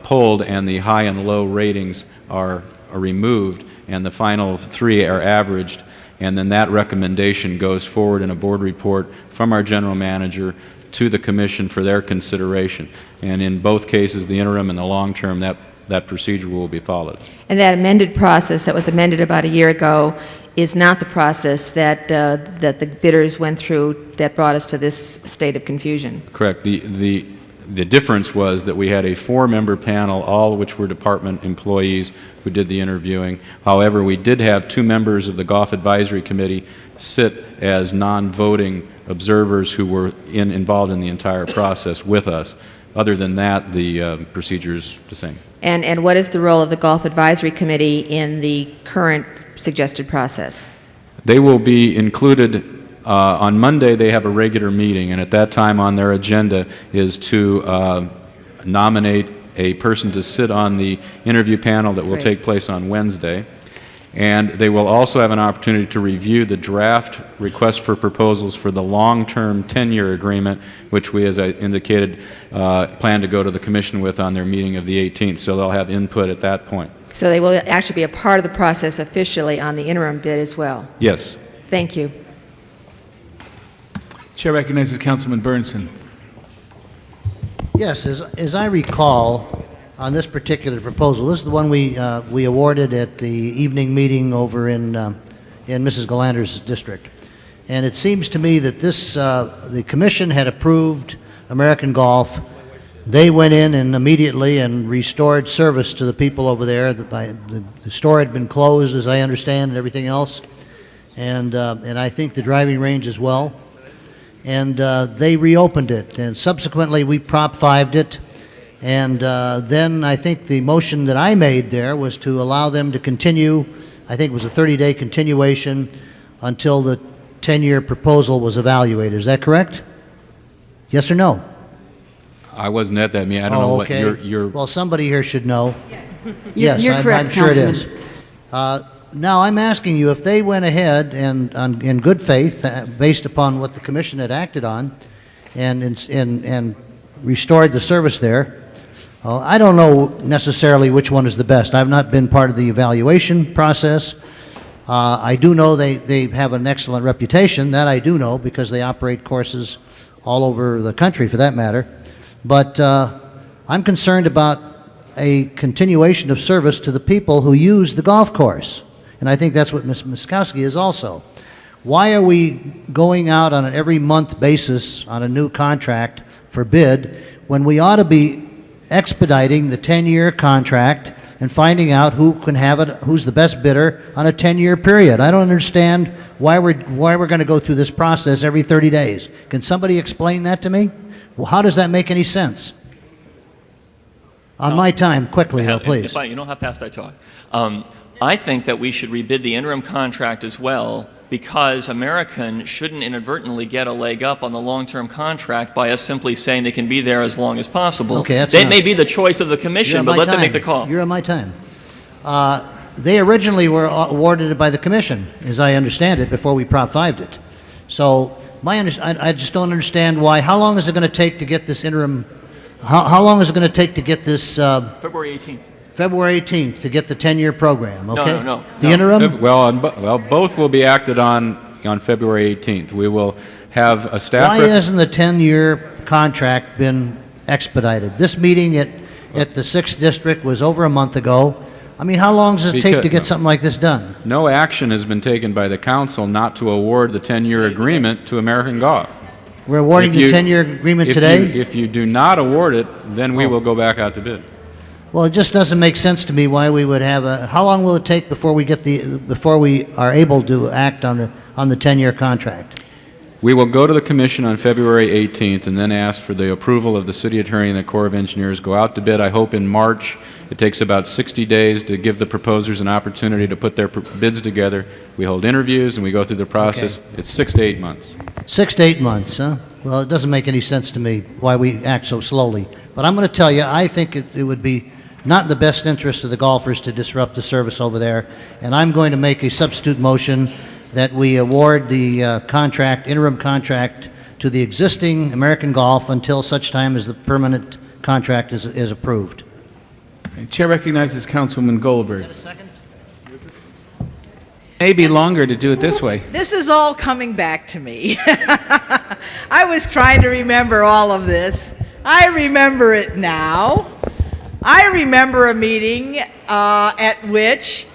polled, and the high and low ratings are removed, and the final 3 are averaged. And then that recommendation goes forward in a board report from our general manager to the commission for their consideration. And in both cases, the interim and the long term, that procedure will be followed. And that amended process that was amended about a year ago is not the process that that the bidders went through that brought us to this state of confusion. Correct. The difference was that we had a 4-member panel, all of which were department employees who did the interviewing. However, we did have 2 members of the Golf Advisory Committee sit as non-voting observers who were involved in the entire process with us. Other than that, the procedure is the same. And what is the role of the Golf Advisory Committee in the current suggested process? They will be included. On Monday, they have a regular meeting, and at that time on their agenda is to nominate a person to sit on the interview panel that will take place on Wednesday. And they will also have an opportunity to review the draft request for proposals for the long-term 10-year agreement, which we, as I indicated, plan to go to the Commission with on their meeting of the 18th. So they'll have input at that point. So they will actually be a part of the process officially on the interim bid as well. Yes. Thank you. Chair recognizes Councilman Bernson. Yes, as I recall, on this particular proposal, this is the one we awarded at the evening meeting over in Mrs. Galanter's district. And it seems to me that this, the commission had approved American Golf. They went in and immediately and restored service to the people over there. The store had been closed, as I understand, and everything else. And I think the driving range as well. And they reopened it, and subsequently we Prop 5'd it, and then I think the motion that I made there was to allow them to continue. I think it was a 30-day continuation until the 10-year proposal was evaluated. Is that correct? Yes or no? I wasn't at that meeting. I don't know okay. what your Well, somebody here should know. Yes, you're correct, I'm sure it Councilman. is. Now, I'm asking you, if they went ahead and in good faith, based upon what the commission had acted on, and restored the service there, I don't know necessarily which one is the best. I've not been part of the evaluation process. I do know they have an excellent reputation. That I do know, because they operate courses all over the country, for that matter. But I'm concerned about a continuation of service to the people who use the golf course. And I think that's what Ms. Miskowski is also. Why are we going out on an every month basis on a new contract for bid when we ought to be expediting the 10-year contract and finding out who can have it, who's the best bidder on a 10-year period? I don't understand why we're going to go through this process every 30 days. Can somebody explain that to me? Well, how does that make any sense? On my time, quickly, though, please. You know how fast I talk. I think that we should rebid the interim contract as well, because American shouldn't inadvertently get a leg up on the long-term contract by us simply saying they can be there as long as possible. Okay, that's that enough. may be the choice of the commission, but let them make the call. You're on my time. They originally were awarded it by the commission, as I understand it, before we Prop 5'd it. So I just don't understand why. How long is it going to take to get this interim? How long is it going to take to get this? February 18th. February 18th to get the 10-year program. Okay. No. The interim. Well, both will be acted on February 18th. We will have a staff. Why hasn't the 10-year contract been expedited? This meeting at the 6th District was over a month ago. I mean, how long does it take to get something like this done? No action has been taken by the council not to award the 10-year agreement to American Golf. We're awarding the 10-year agreement today? If you do not award it, then we will go back out to bid. Well, it just doesn't make sense to me why we would have a. How long will it take before we are able to act on the 10-year contract? We will go to the commission on February 18th and then ask for the approval of the city attorney and the Corps of Engineers. Go out to bid, I hope, in March. It takes about 60 days to give the proposers an opportunity to put their bids together. We hold interviews and we go through the process. Okay. It's 6 to 8 months. 6 to 8 months, huh? Well, it doesn't make any sense to me why we act so slowly. But I'm going to tell you, I think it would be not in the best interest of the golfers to disrupt the service over there. And I'm going to make a substitute motion that we award the interim contract to the existing American Golf until such time as the permanent contract is approved. Chair recognizes Councilwoman Goldberg. Is that a second? Maybe longer to do it this way. This is all coming back to me. I was trying to remember all of this. I remember it now. I remember a meeting at which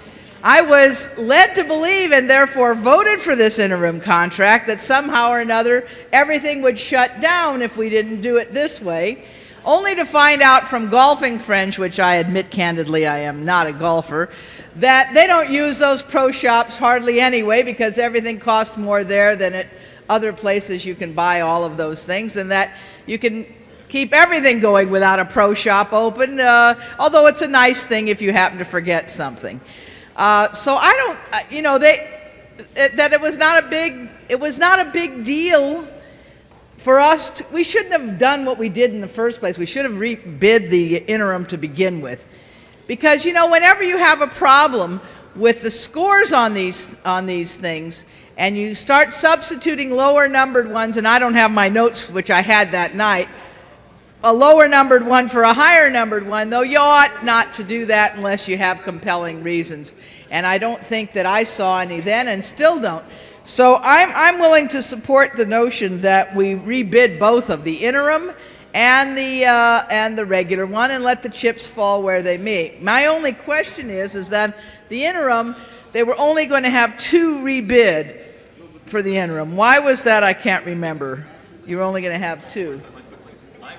I was led to believe and therefore voted for this interim contract that somehow or another everything would shut down if we didn't do it this way, only to find out from golfing friends, which I admit candidly I am not a golfer, that they don't use those pro shops hardly anyway because everything costs more there than at other places you can buy all of those things, and that you can keep everything going without a pro shop open, although it's a nice thing if you happen to forget something. So I don't, that it was not a big deal for us. We shouldn't have done what we did in the first place. We should have rebid the interim to begin with. Because, whenever you have a problem with the scores on these things, and you start substituting lower numbered ones, and I don't have my notes, which I had that night, a lower numbered one for a higher numbered one, though you ought not to do that unless you have compelling reasons. And I don't think that I saw any then and still don't. So I'm willing to support the notion that we rebid both of the interim and the regular one and let the chips fall where they may. My only question is that the interim, they were only going to have 2 rebid for the interim. Why was that? I can't remember. You were only going to have 2.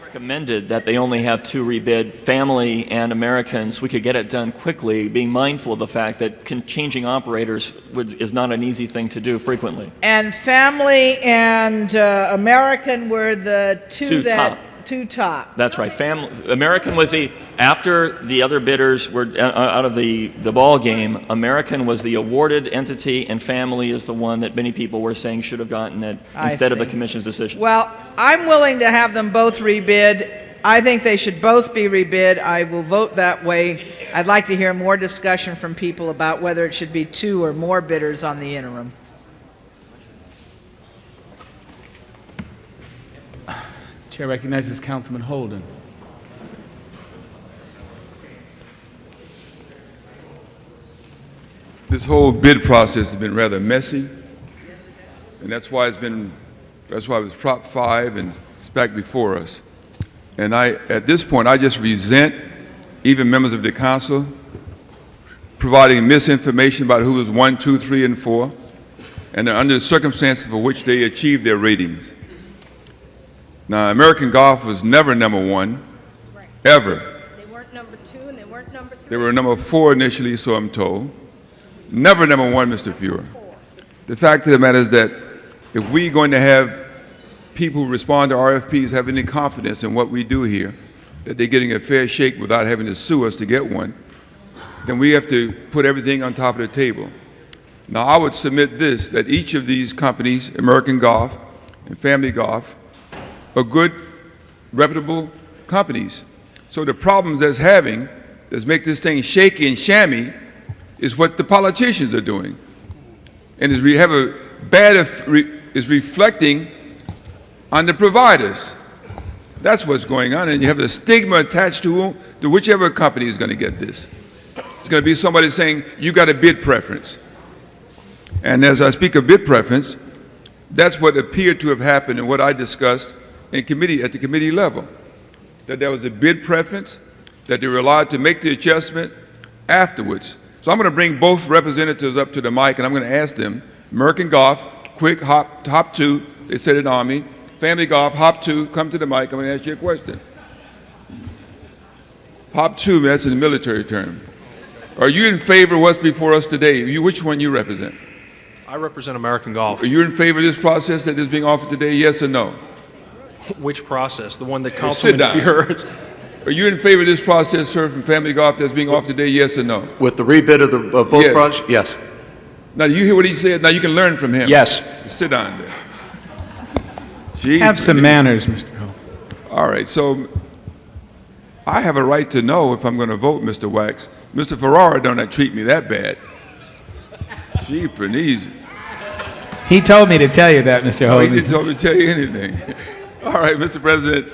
Recommended that they only have 2 rebid, family and Americans. We could get it done quickly, being mindful of the fact that changing operators is not an easy thing to do frequently. And family and American were the two top. That's right. American was after the other bidders were out of the ball game, American was the awarded entity, and family is the one that many people were saying should have gotten it instead of the commission's decision. Well, I'm willing to have them both rebid. I think they should both be rebid. I will vote that way. I'd like to hear more discussion from people about whether it should be 2 or more bidders on the interim. Chair recognizes Councilman Holden. This whole bid process has been rather messy, and that's why it was Prop 5 and it's back before us. And at this point, I just resent even members of the council providing misinformation about who was 1, 2, 3, and 4, and under the circumstances for which they achieved their ratings. Now, American Golf was never number 1, ever. They weren't number 2 and they weren't number 3. They were number 4 initially, so I'm told. Never number 1, Mr. Fuhrer. The fact of the matter is that if we're going to have people who respond to RFPs have any confidence in what we do here, that they're getting a fair shake without having to sue us to get one, then we have to put everything on top of the table. Now, I would submit this, that each of these companies, American Golf and Family Golf, are good, reputable companies. So the problems that's having, that's make this thing shaky and shammy, is what the politicians are doing. And is we have a bad, is reflecting on the providers. That's what's going on, and you have a stigma attached to whichever company is going to get this. It's going to be somebody saying, you got a bid preference. And as I speak of bid preference, that's what appeared to have happened and what I discussed in committee, at the committee level, that there was a bid preference, that they were allowed to make the adjustment afterwards. So I'm going to bring both representatives up to the mic, and I'm going to ask them, American Golf, quick, hop two, they said it on me. Family Golf, hop two, come to the mic, I'm going to ask you a question. Hop two, that's in the military term. Are you in favor of what's before us today? Which one you represent? I represent American Golf. Are you in favor of this process that is being offered today, yes or no? Which process? The one that Councilman Fuhrer... Are you in favor of this process, sir, from Family Golf that's being offered today, yes or no? With the rebid of both projects? Yes. Now, you hear what he said? Now, you can learn from him. Yes. Sit down there. Jeez, Have some manners, Mr. Ho. All right, so I have a right to know if I'm going to vote, Mr. Wax. Mr. Ferrara don't treat me that bad. Gee, Pranese. He told me to tell you that, Mr. No, he Hogan. didn't tell me to tell you anything. All right, Mr. President,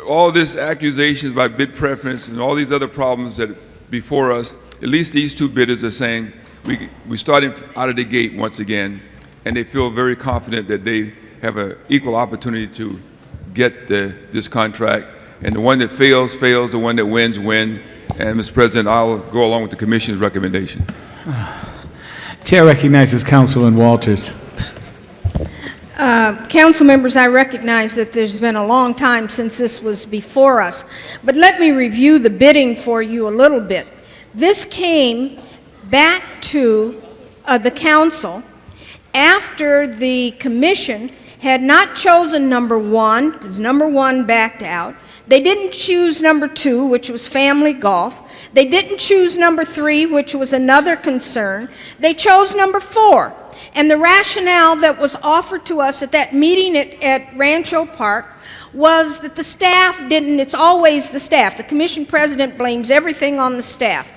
all this accusations by bid preference and all these other problems that are before us, at least these two bidders are saying we started out of the gate once again, and they feel very confident that they have an equal opportunity to get this contract. And the one that fails, fails. The one that wins, wins. And, Mr. President, I'll go along with the Commission's recommendation. Chair recognizes Councilman Walters. Council members, I recognize that there's been a long time since this was before us, but let me review the bidding for you a little bit. This came back to the council after the commission had not chosen number one, because number one backed out. They didn't choose number two, which was Family Golf. They didn't choose number three, which was another concern. They chose number four. And the rationale that was offered to us at that meeting at Rancho Park was that the staff didn't, it's always the staff. The commission president blames everything on the staff.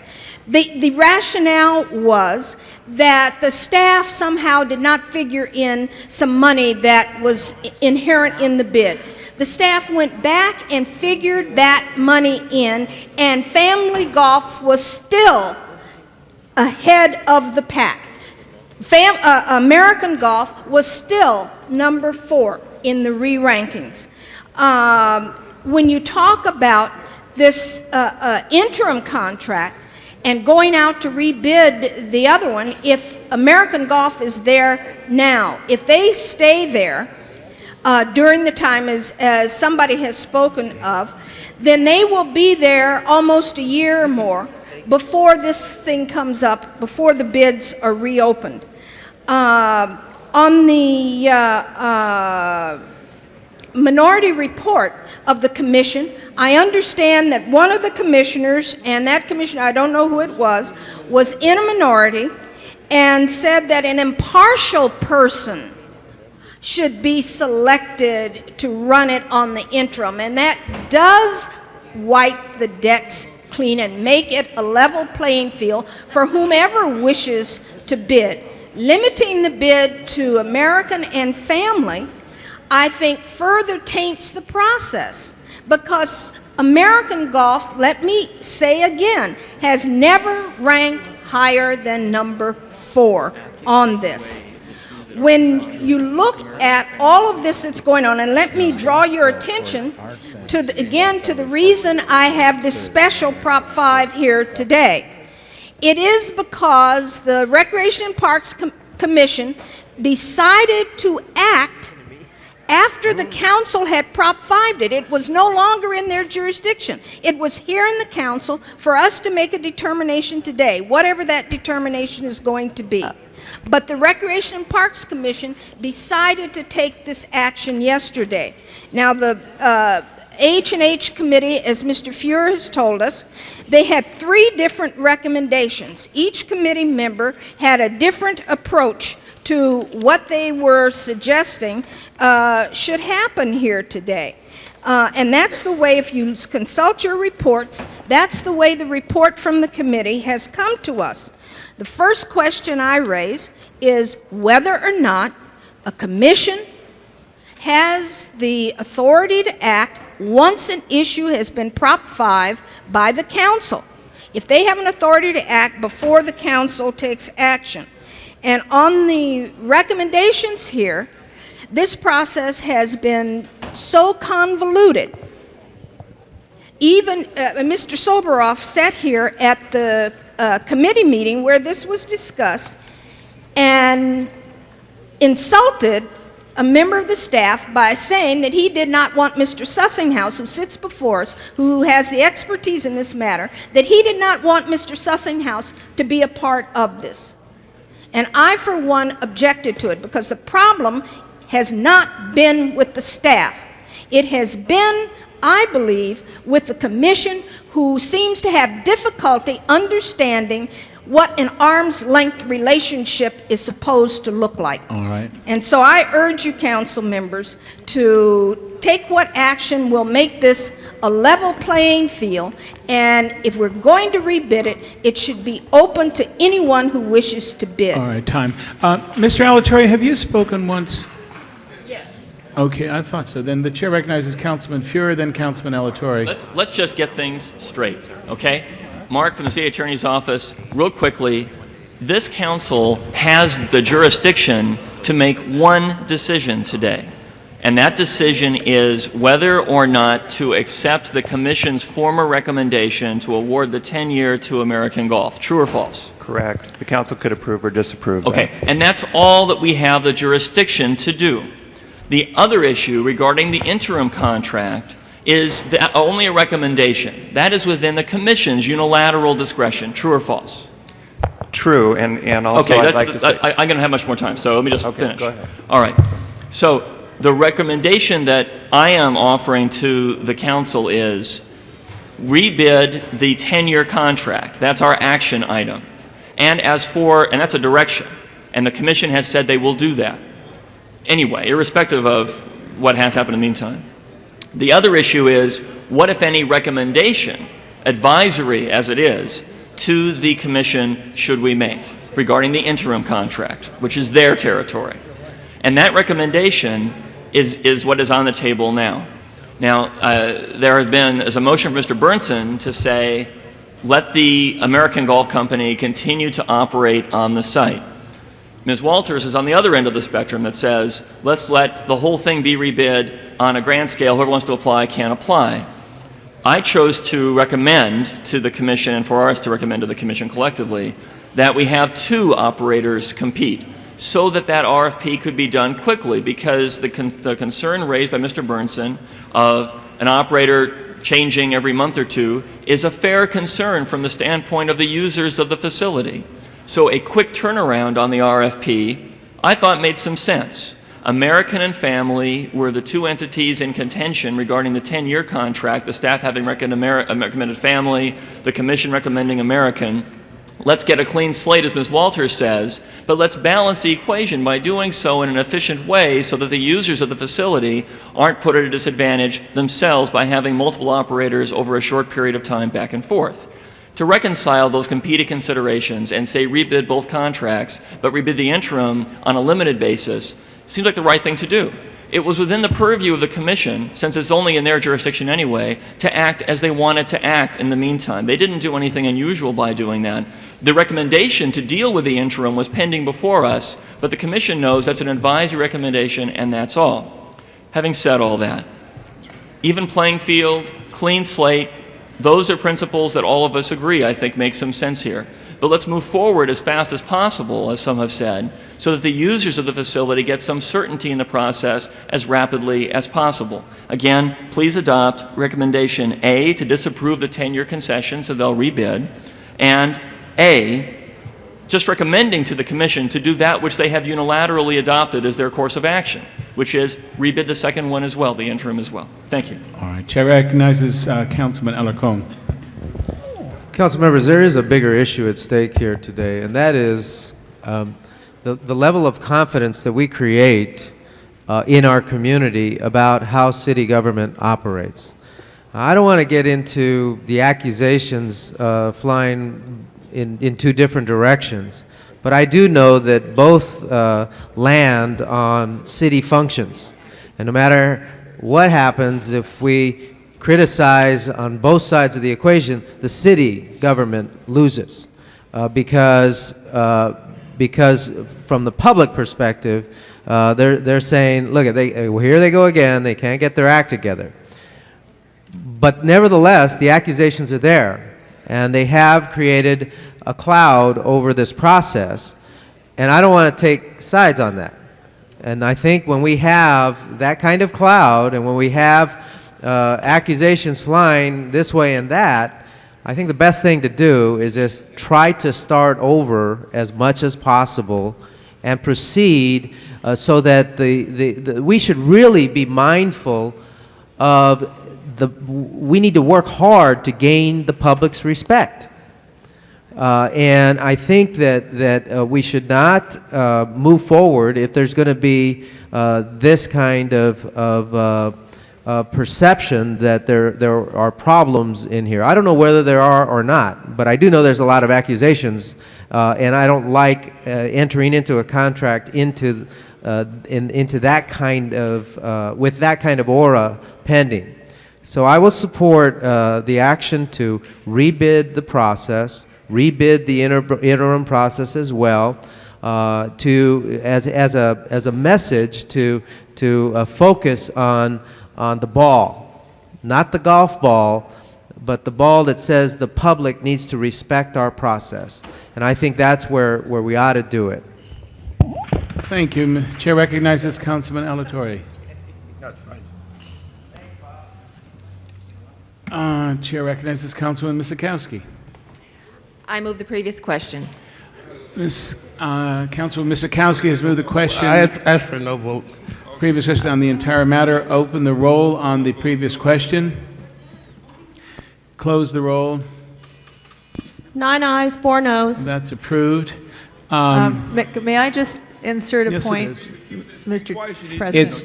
The rationale was that the staff somehow did not figure in some money that was inherent in the bid. The staff went back and figured that money in, and Family Golf was still ahead of the pack. American Golf was still number 4 in the re-rankings. When you talk about this interim contract and going out to rebid the other one, if American Golf is there now, if they stay there during the time as somebody has spoken of, then they will be there almost a year or more before this thing comes up, before the bids are reopened. On the minority report of the commission, I understand that one of the commissioners, and that commissioner, I don't know who it was in a minority and said that an impartial person should be selected to run it on the interim, and that does wipe the decks clean and make it a level playing field for whomever wishes to bid. Limiting the bid to American and Family, I think, further taints the process, because American Golf, let me say again, has never ranked higher than number 4 on this. When you look at all of this that's going on, and let me draw your attention to the reason I have this special Prop 5 here today. It is because the Recreation and Parks Commission decided to act after the council had Prop 5'd it. It was no longer in their jurisdiction. It was here in the council for us to make a determination today, whatever that determination is going to be. But the Recreation and Parks Commission decided to take this action yesterday. Now, H&H Committee, as Mr. Fuhrer has told us, they had 3 different recommendations. Each committee member had a different approach to what they were suggesting should happen here today. And that's the way, if you consult your reports, that's the way the report from the committee has come to us. The first question I raise is whether or not a commission has the authority to act once an issue has been Prop 5 by the council. If they have an authority to act before the council takes action. And on the recommendations here, this process has been so convoluted. Even Mr. Soboroff sat here at the committee meeting where this was discussed and insulted a member of the staff by saying that he did not want Mr. Sussinghouse, who sits before us, who has the expertise in this matter, that he did not want Mr. Sussinghouse to be a part of this. And I, for one, objected to it because the problem has not been with the staff. It has been, I believe, with the commission, who seems to have difficulty understanding what an arm's length relationship is supposed to look like. All right. And so I urge you, council members, to take what action will make this a level playing field, and if we're going to rebid it, it should be open to anyone who wishes to bid. All right, time. Mr. Alatorre, have you spoken once? Yes. Okay, I thought so. Then the chair recognizes Councilman Fuhrer, then Councilman Alatorre. Let's just get things straight, okay? Mark from the City Attorney's Office, real quickly, this council has the jurisdiction to make one decision today. And that decision is whether or not to accept the Commission's former recommendation to award the 10-year to American Golf. True or false? Correct. The council could approve or disapprove Okay, that. and that's all that we have the jurisdiction to do. The other issue regarding the interim contract is only a recommendation. That is within the Commission's unilateral discretion. True or false? True, and also Okay, I'd like to say... I'm going to have much more time, so let me just finish. Go ahead. All right. So the recommendation that I am offering to the council is rebid the 10-year contract. That's our action item. And that's a direction. And the Commission has said they will do that. Anyway, irrespective of what has happened in the meantime. The other issue is, what, if any, recommendation, advisory as it is, to the Commission should we make regarding the interim contract, which is their territory? And that recommendation is what is on the table now. Now, there has been a motion from Mr. Burnson to say, let the American Golf Company continue to operate on the site. Ms. Walters is on the other end of the spectrum that says, let's let the whole thing be rebid on a grand scale. Whoever wants to apply can apply. I chose to recommend to the Commission, and for us to recommend to the Commission collectively, that we have 2 operators compete so that RFP could be done quickly, because the concern raised by Mr. Burnson of an operator changing every month or 2 is a fair concern from the standpoint of the users of the facility. So a quick turnaround on the RFP, I thought, made some sense. American and Family were the 2 entities in contention regarding the 10-year contract, the staff having recommended Family, the Commission recommending American. Let's get a clean slate, as Ms. Walters says, but let's balance the equation by doing so in an efficient way so that the users of the facility aren't put at a disadvantage themselves by having multiple operators over a short period of time back and forth. To reconcile those competing considerations and say rebid both contracts, but rebid the interim on a limited basis, seems like the right thing to do. It was within the purview of the Commission, since it's only in their jurisdiction anyway, to act as they wanted to act in the meantime. They didn't do anything unusual by doing that. The recommendation to deal with the interim was pending before us, but the Commission knows that's an advisory recommendation, and that's all. Having said all that, even playing field, clean slate, those are principles that all of us agree, I think, make some sense here. But let's move forward as fast as possible, as some have said, so that the users of the facility get some certainty in the process as rapidly as possible. Again, please adopt recommendation A, to disapprove the 10-year concession so they'll rebid, and A, just recommending to the Commission to do that which they have unilaterally adopted as their course of action. which is rebid the second one as well, the interim as well. Thank you. All right. Chair recognizes Councilman Alarcon. Council members, there is a bigger issue at stake here today, and that is the level of confidence that we create in our community about how city government operates. I don't want to get into the accusations flying in two different directions, but I do know that both land on city functions. And no matter what happens, if we criticize on both sides of the equation, the city government loses because from the public perspective, they're saying, look, here they go again, they can't get their act together. But nevertheless, the accusations are there, and they have created a cloud over this process, and I don't want to take sides on that. And I think when we have that kind of cloud, and when we have accusations flying this way and that, I think the best thing to do is just try to start over as much as possible and proceed so that we should really be mindful of we need to work hard to gain the public's respect. And I think that we should not move forward if there's going to be this kind of perception that there are problems in here. I don't know whether there are or not, but I do know there's a lot of accusations, and I don't like entering into a contract into that kind of with that kind of aura pending. So I will support the action to rebid the process, rebid the interim process as well, as a message to focus on the ball, not the golf ball, but the ball that says the public needs to respect our process. And I think that's where we ought to do it. Thank you. Chair recognizes Councilman Alatorre. Chair recognizes Councilman Misakowski. I move the previous question. Councilman Misakowski has moved the question. I ask for no vote. Previous question on the entire matter. Open the roll on the previous question. Close the roll. 9 ayes, 4 noes. That's approved. May I just insert a yes, point, it is. Mr. President? It's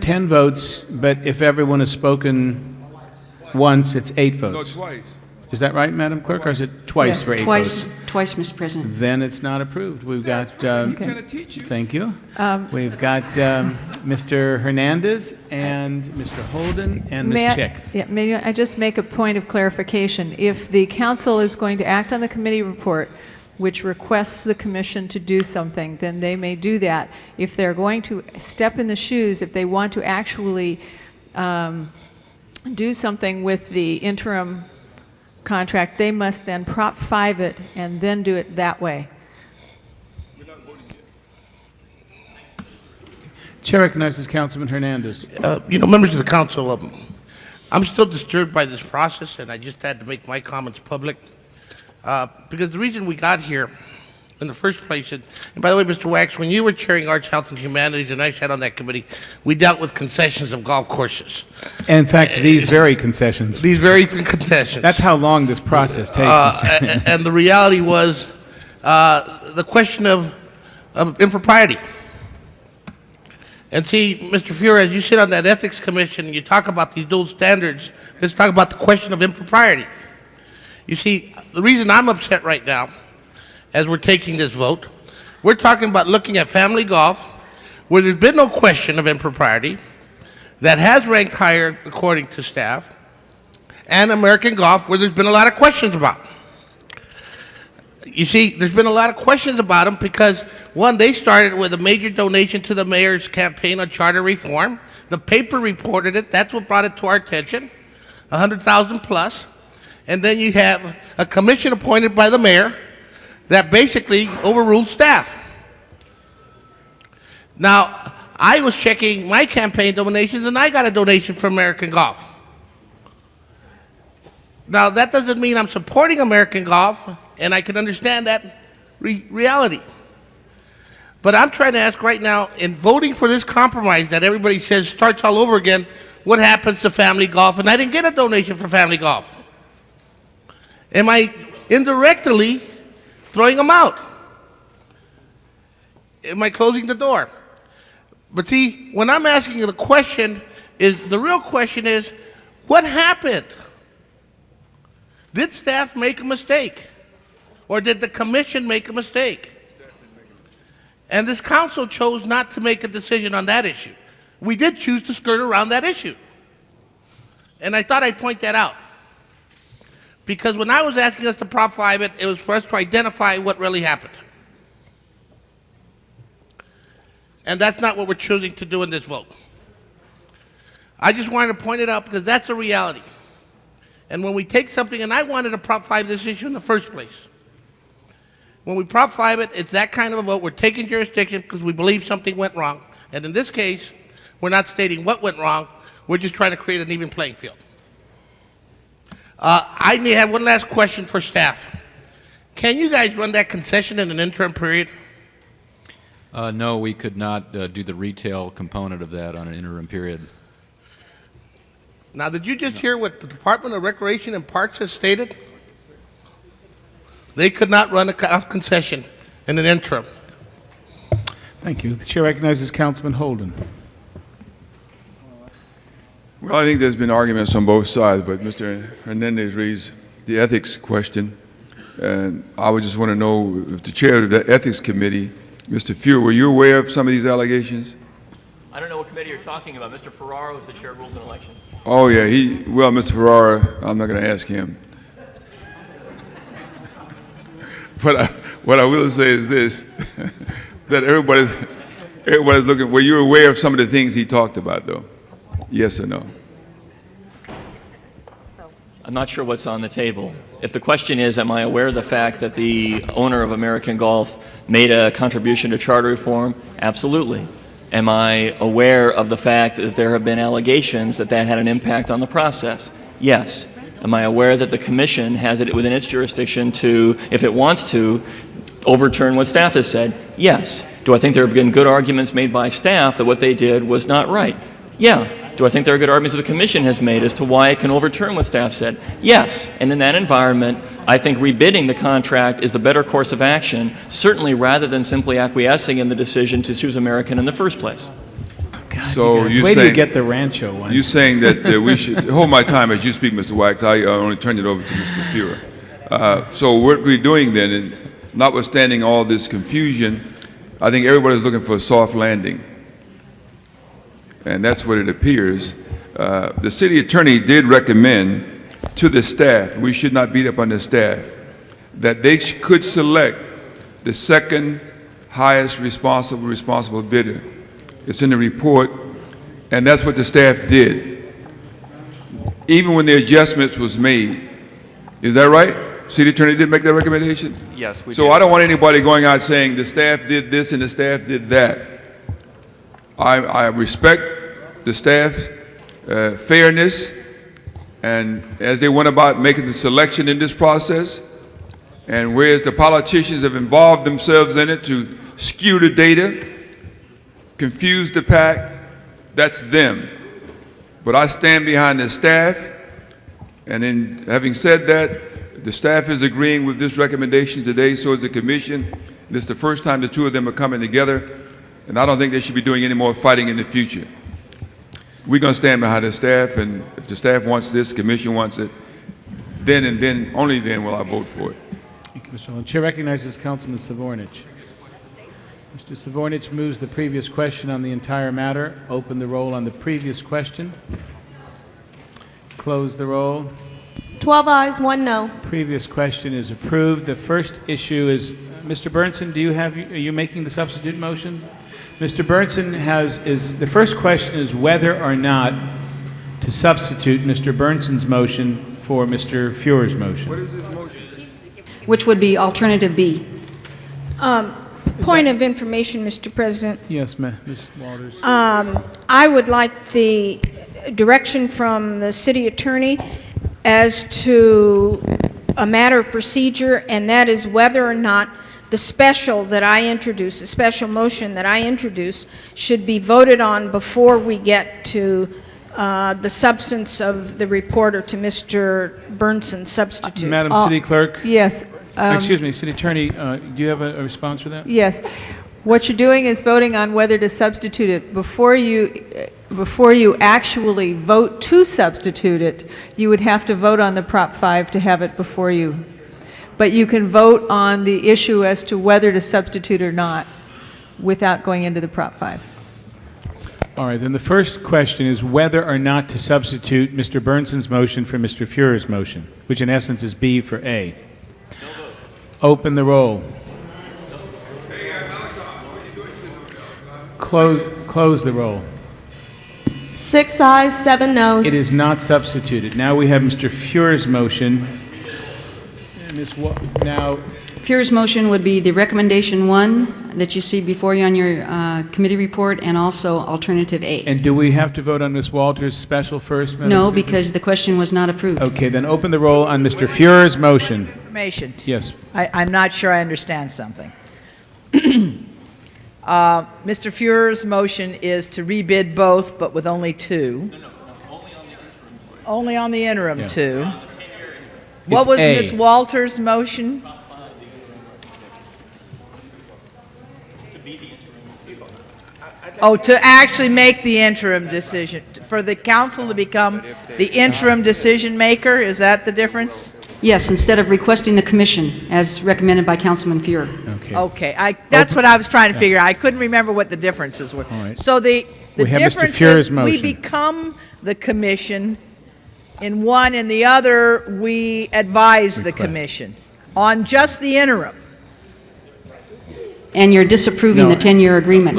10 votes, but if everyone has spoken once, it's 8 votes. No, twice. Is that right, Madam Clerk, or is it twice Yes, for 8 twice, votes? twice, Mr. President. Then it's not approved. We've got, thank you. We've got Mr. Hernandez and Mr. Holden and Ms. Chick. May I just make a point of clarification? If the council is going to act on the committee report, which requests the commission to do something, then they may do that. If they're going to step in the shoes, if they want to actually do something with the interim contract, they must then Prop 5 it and then do it that way. Chair recognizes Councilman Hernandez. Members of the council, I'm still disturbed by this process, and I just had to make my comments public. Because the reason we got here in the first place, and by the way, Mr. Wax, when you were chairing Arts, Health, and Humanities, and I sat on that committee, we dealt with concessions of golf courses. In fact, these very concessions. These very concessions. That's how long this process takes. And the reality was the question of impropriety. And see, Mr. Fuhrer, as you sit on that ethics commission and you talk about these dual standards, let's talk about the question of impropriety. You see, the reason I'm upset right now, as we're taking this vote, we're talking about looking at family golf, where there's been no question of impropriety, that has ranked higher according to staff, and American golf, where there's been a lot of questions about. You see, there's been a lot of questions about them because, one, they started with a major donation to the mayor's campaign on charter reform. The paper reported it. That's what brought it to our attention, 100,000 plus. And then you have a commission appointed by the mayor that basically overruled staff. Now, I was checking my campaign donations, and I got a donation from American Golf. Now, that doesn't mean I'm supporting American Golf, and I can understand that reality. But I'm trying to ask right now, in voting for this compromise that everybody says starts all over again, what happens to Family Golf? And I didn't get a donation for Family Golf. Am I indirectly throwing them out? Am I closing the door? But see, when I'm asking you the question, the real question is, what happened? Did staff make a mistake? Or did the commission make a mistake? And this council chose not to make a decision on that issue. We did choose to skirt around that issue. And I thought I'd point that out. Because when I was asking us to Prop 5 it, it was for us to identify what really happened. And that's not what we're choosing to do in this vote. I just wanted to point it out because that's a reality. And when we take something, and I wanted to Prop 5 this issue in the first place. When we Prop 5 it, it's that kind of a vote. We're taking jurisdiction because we believe something went wrong. And in this case, we're not stating what went wrong. We're just trying to create an even playing field. I may have one last question for staff. Can you guys run that concession in an interim period? No, we could not do the retail component of that on an interim period. Now, did you just hear what the Department of Recreation and Parks has stated? They could not run a concession in an interim. Thank you. The chair recognizes Councilman Holden. Well, I think there's been arguments on both sides, but Mr. Hernandez raised the ethics question. And I would just want to know if the chair of the ethics committee, Mr. Fuhr, were you aware of some of these allegations? I don't know what committee you're talking about. Mr. Ferraro is the chair of Rules and Elections. Oh, yeah, well, Mr. Ferrara, I'm not going to ask him. But what I will say is this, that everybody's looking, were you aware of some of the things he talked about, though? Yes or no? I'm not sure what's on the table. If the question is, am I aware of the fact that the owner of American Golf made a contribution to charter reform? Absolutely. Am I aware of the fact that there have been allegations that that had an impact on the process? Yes. Am I aware that the commission has it within its jurisdiction to, if it wants to, overturn what staff has said? Yes. Do I think there have been good arguments made by staff that what they did was not right? Yeah. Do I think there are good arguments that the commission has made as to why it can overturn what staff said? Yes. And in that environment, I think rebidding the contract is the better course of action, certainly rather than simply acquiescing in the decision to choose American in the first place. So you wait till you get the Rancho one. You're saying that we should hold my time as you speak, Mr. Wax. I only turned it over to Mr. Fuhrer. So what we're doing then, and notwithstanding all this confusion, I think everybody's looking for a soft landing. And that's what it appears. The city attorney did recommend to the staff, we should not beat up on the staff, that they could select the second highest responsible bidder. It's in the report, and that's what the staff did. Even when the adjustments was made. Is that right? City attorney did make that recommendation? Yes, we So did. I don't want anybody going out saying the staff did this and the staff did that. I respect the staff fairness, and as they went about making the selection in this process, and whereas the politicians have involved themselves in it to skew the data, confuse the pack, that's them. But I stand behind the staff, and in having said that, the staff is agreeing with this recommendation today, so is the commission. This is the first time the two of them are coming together, and I don't think they should be doing any more fighting in the future. We're going to stand behind the staff, and if the staff wants this, the commission wants it, then and then, only then will I vote for it. Thank you, Mr. Holden. Chair recognizes Councilman Savornich. Mr. Savornich moves the previous question on the entire matter. Open the roll on the previous question. Close the roll. 12 ayes, 1 no. Previous question is approved. The first issue is, Mr. Burnson, are you making the substitute motion? Mr. Burnson the first question is whether or not to substitute Mr. Burnson's motion for Mr. Fuhr's motion. What is this motion? Which would be alternative B. Point of information, Mr. President. Yes, Ms. Walters. I would like the direction from the city attorney as to a matter of procedure, and that is whether or not the special that I introduced, the special motion that I introduced, should be voted on before we get to the substance of the report or to Mr. Bernson's substitute. Madam City Clerk? Yes. Excuse me, City Attorney, do you have a response for that? Yes. What you're doing is voting on whether to substitute it. Before you actually vote to substitute it, you would have to vote on the Prop 5 to have it before you. But you can vote on the issue as to whether to substitute or not without going into the Prop 5. All right, then the first question is whether or not to substitute Mr. Bernson's motion for Mr. Fuhrer's motion, which in essence is B for A. Open the roll. Close the roll. 6 ayes, 7 noes. It is not substituted. Now we have Mr. Fuhrer's motion. Now, Fuhrer's motion would be the recommendation 1 that you see before you on your committee report, and also alternative A. and do we have to vote on Ms. Walters' special first? Madam No, Secretary? because the question was not approved. Okay, then open the roll on Mr. Fuhrer's motion. Information. Yes. I'm not sure I understand something. Mr. Fuhrer's motion is to rebid both, but with only 2. Only on the interim, Yeah. 2. What It's was A. Ms. Walters' motion? Oh, to actually make the interim decision, for the council to become the interim decision maker? Is that the difference? Yes, instead of requesting the commission, as recommended by Councilman Fuhrer. Okay. Okay, that's what I was trying to figure out. I couldn't remember what the differences were. All right. So the We have Mr. difference Fuhrer's is we motion. become the commission in one, and the other, we advise the Request. commission on just the interim. And you're disapproving No. the 10-year agreement.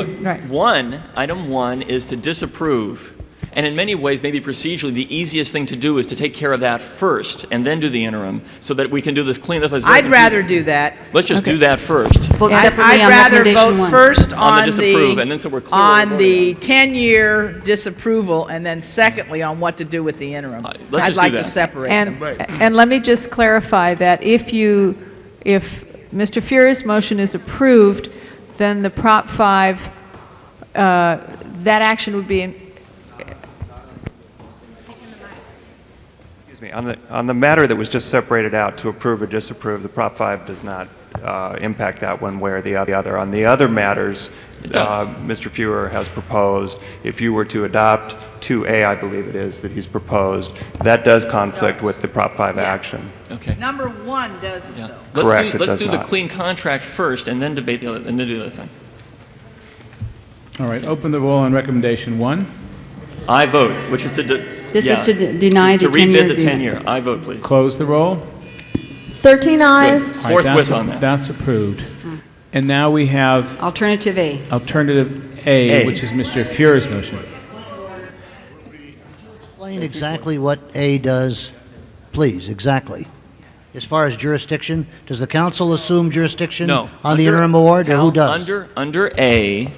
Item 1 is to disapprove. And in many ways, maybe procedurally, the easiest thing to do is to take care of that first and then do the interim so that we can do this cleanup. I'd rather do that. Let's just do that first. Vote I'd separately on rather recommendation vote 1. first On the disapprove, and then so we're clear what we're on the 10-year disapproval, and then secondly on what to do with the interim. let's I'd just like do to that. separate And, them. and let me just clarify that if Mr. Fuhrer's motion is approved, then the Prop 5, that action would be Excuse me, on the matter that was just separated out to approve or disapprove, the Prop 5 does not impact that one way or the other. On the other matters, Mr. Fuhrer has proposed, if you were to adopt 2A, I believe it is, that he's proposed, that does conflict with the Prop 5 action. Okay. Number 1 doesn't, though. Correct, it Let's does do the not. clean contract first and then debate the other, and then do the other thing. All right, open the roll on recommendation 1. I vote, which is to... This is to deny the 10-year To rebid the agreement. 10-year. I vote, please. Close the roll. 13 ayes. All right, Forthwith that's- on that. That's approved. And now we have Alternative A. alternative A, A. which is Mr. Fuhrer's motion. Explain exactly what A does, please, exactly. As far as jurisdiction, does the council assume jurisdiction No. on the interim award, or who does? Under A,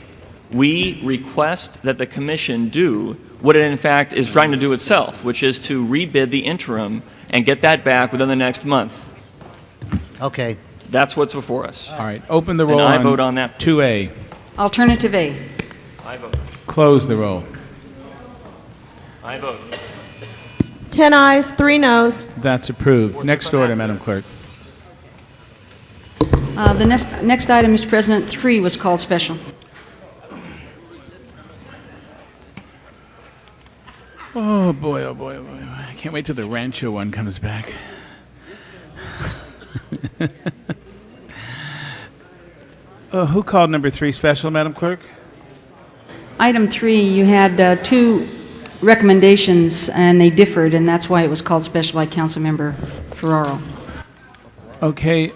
we request that the commission do what it in fact is trying to do itself, which is to rebid the interim and get that back within the next month. Okay. That's what's before us. All right, open the And roll I on vote on that. 2A. Alternative A. I vote. Close the roll. I vote. 10 ayes, 3 noes. That's approved. Next order, Madam Clerk. The next item, Mr. President, 3 was called special. Oh, boy, oh, boy, oh, boy. I can't wait till the Rancho one comes back. Who called number 3 special, Madam Clerk? Item 3, you had 2 recommendations, and they differed, and that's why it was called special by Councilmember Ferraro. Okay,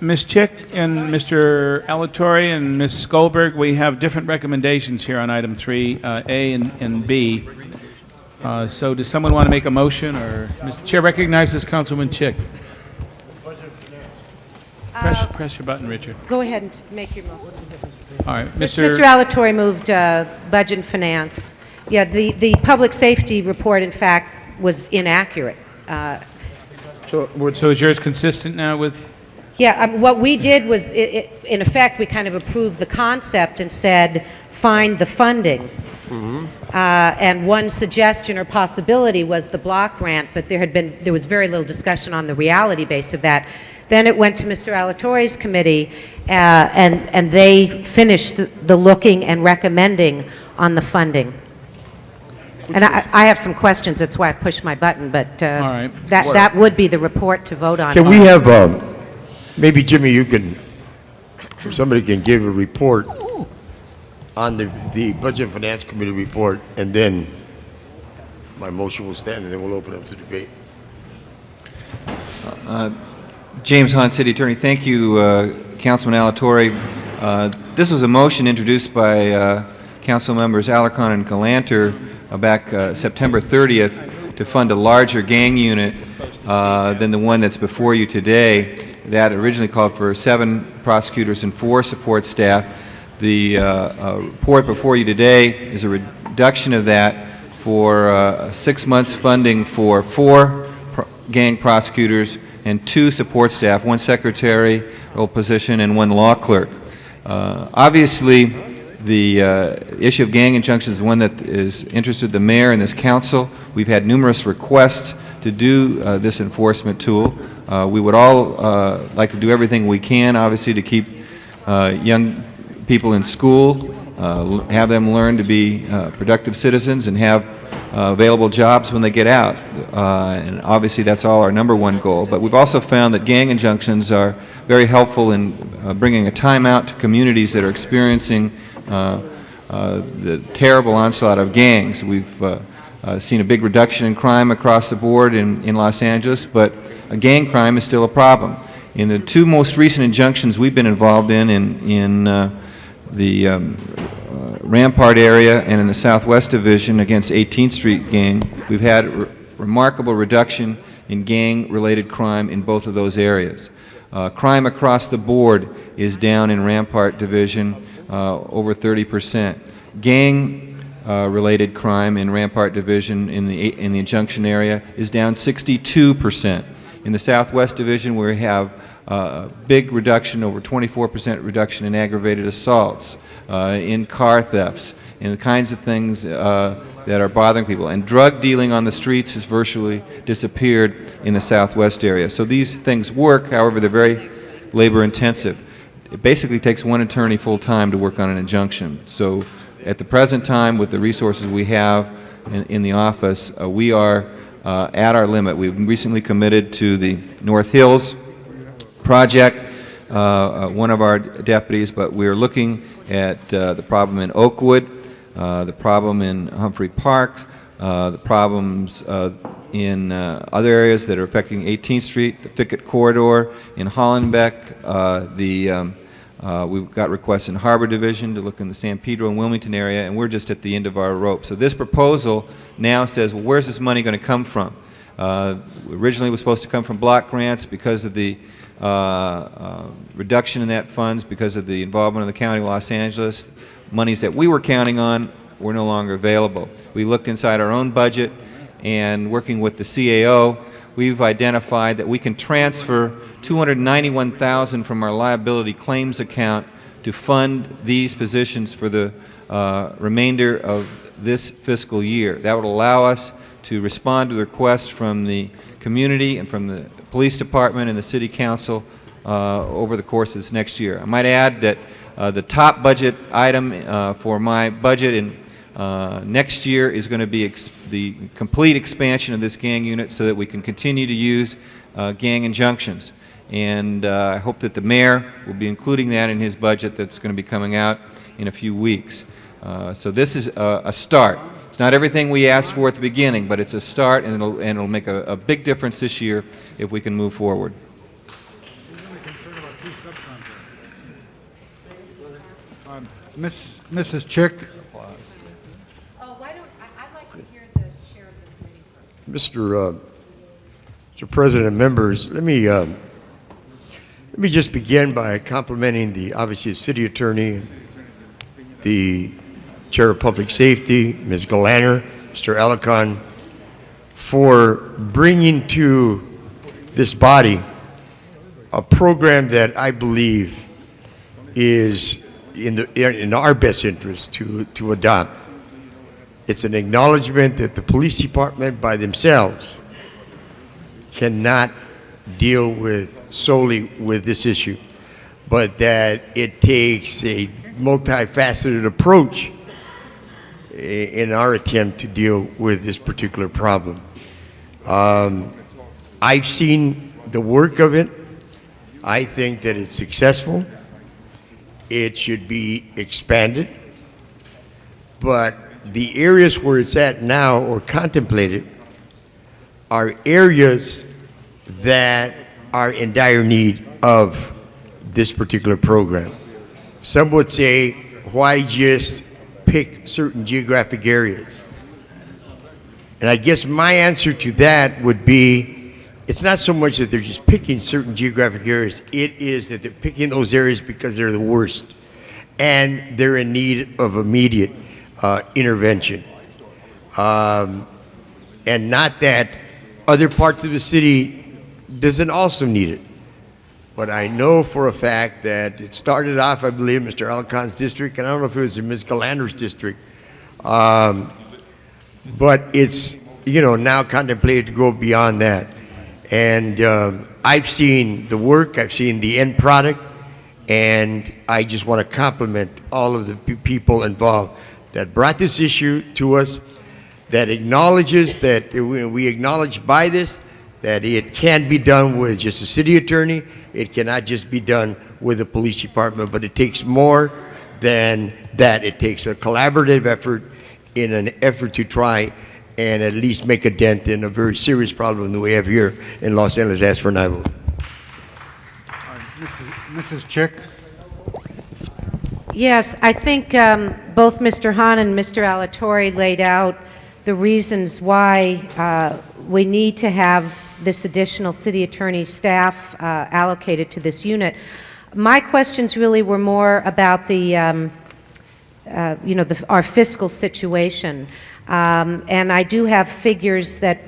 Ms. Chick and Mr. Alatorre and Ms. Goldberg, we have different recommendations here on item 3, A and B. So does someone want to make a motion, or Mr. Chair recognizes Councilman Chick? Press your button, Richard. Go ahead and make your motion. All right, Mr. Alatorre moved Budget and Finance. Yeah, the public safety report, in fact, was inaccurate. So is yours consistent now with Yeah, what we did was, in effect, we kind of approved the concept and said, find the funding. And one suggestion or possibility was the block grant, but there was very little discussion on the reality base of that. Then it went to Mr. Alatorre's committee, and they finished the looking and recommending on the funding. And I have some questions, that's why I pushed my button, but that would be the report to vote on. Can we have, maybe Jimmy, you can, or somebody can give a report on the Budget and Finance Committee report, and then my motion will stand, and then we'll open up to debate. James Hahn, City Attorney. Thank you, Councilman Alatorre. This was a motion introduced by Council members Alarcon and Galanter back September 30th to fund a larger gang unit than the one that's before you today. That originally called for 7 prosecutors and 4 support staff. The report before you today is a reduction of that for 6 months funding for 4 gang prosecutors and 2 support staff, 1 secretarial position and 1 law clerk. Obviously, the issue of gang injunctions is one that is interested the mayor and this council. We've had numerous requests to do this enforcement tool. We would all like to do everything we can, obviously, to keep young people in school, have them learn to be productive citizens and have available jobs when they get out. And obviously that's all our #1 goal. But we've also found that gang injunctions are very helpful in bringing a timeout to communities that are experiencing the terrible onslaught of gangs. We've seen a big reduction in crime across the board in Los Angeles, but gang crime is still a problem. In the 2 most recent injunctions we've been involved in the Rampart area and in the Southwest Division against 18th Street gang, we've had remarkable reduction in gang-related crime in both of those areas. Crime across the board is down in Rampart Division over 30%. Gang-related crime in Rampart Division in the injunction area is down 62%. In the Southwest Division, we have a big reduction, over 24% reduction in aggravated assaults, in car thefts, in the kinds of things that are bothering people. And drug dealing on the streets has virtually disappeared in the Southwest area. So these things work, however, they're very labor intensive. It basically takes 1 attorney full time to work on an injunction. So at the present time, with the resources we have in the office, we are at our limit. We've recently committed to the North Hills project, one of our deputies, but we're looking at the problem in Oakwood, the problem in Humphrey Park, the problems in other areas that are affecting 18th Street, the Fickett Corridor, in Hollenbeck, we've got requests in Harbor Division to look in the San Pedro and Wilmington area, and we're just at the end of our rope. So this proposal now says, well, where's this money going to come from? Originally it was supposed to come from block grants because of the reduction in that funds, because of the involvement of the County of Los Angeles. Monies that we were counting on were no longer available. We looked inside our own budget, and working with the CAO, we've identified that we can transfer $291,000 from our liability claims account to fund these positions for the remainder of this fiscal year. That would allow us to respond to requests from the community and from the police department and the city council over the course of this next year. I might add that the top budget item for my budget in next year is going to be the complete expansion of this gang unit so that we can continue to use gang injunctions. And I hope that the mayor will be including that in his budget that's going to be coming out in a few weeks. So this is a start. It's not everything we asked for at the beginning, but it's a start, and it'll make a big difference this year if we can move forward. Mrs. Chick. Mr. President and members, let me just begin by complimenting obviously the city attorney, the Chair of Public Safety, Ms. Galanter, Mr. Alarcon, for bringing to this body a program that I believe is in our best interest to adopt. It's an acknowledgement that the police department by themselves cannot deal with solely with this issue, but that it takes a multifaceted approach in our attempt to deal with this particular problem. I've seen the work of it. I think that it's successful. It should be expanded. But the areas where it's at now or contemplated are areas that are in dire need of this particular program. Some would say, why just pick certain geographic areas? And I guess my answer to that would be, it's not so much that they're just picking certain geographic areas, it is that they're picking those areas because they're the worst and they're in need of immediate intervention. And not that other parts of the city doesn't also need it. But I know for a fact that it started off, I believe, Mr. Alarcon's district, and I don't know if it was in Ms. Galanter's district, but it's, you know, now contemplated to go beyond that. And I've seen the work, I've seen the end product, and I just want to compliment all of the people involved that brought this issue to us, that acknowledges that we acknowledge by this that it can be done with just a city attorney. It cannot just be done with the police department, but it takes more than that. It takes a collaborative effort in an effort to try and at least make a dent in a very serious problem that we have here in Los Angeles as for Naivoo. Mrs. Chick? Yes, I think both Mr. Hahn and Mr. Alatorre laid out the reasons why we need to have this additional city attorney staff allocated to this unit. My questions really were more about the, our fiscal situation. And I do have figures that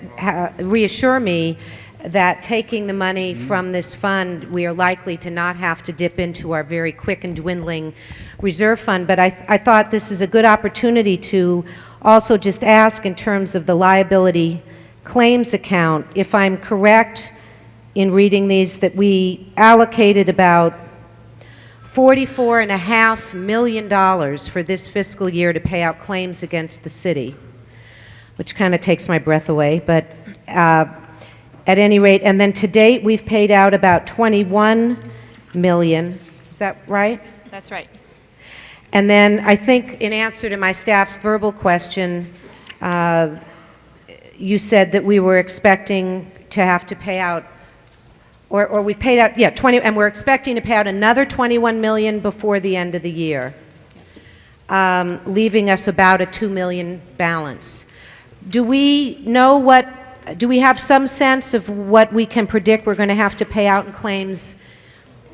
reassure me that taking the money from this fund, we are likely to not have to dip into our very quick and dwindling reserve fund. But I thought this is a good opportunity to also just ask in terms of the liability claims account, if I'm correct in reading these, that we allocated about $44.5 million for this fiscal year to pay out claims against the city, which kind of takes my breath away, but at any rate, and then to date we've paid out about $21 million. Is that right? That's right. And then I think in answer to my staff's verbal question, you said that we were expecting to have to pay out, or we've paid out, yeah, 20, and we're expecting to pay out another $21 million before the end of the year, yes. Leaving us about a $2 million balance. Do we know what, do we have some sense of what we can predict we're going to have to pay out in claims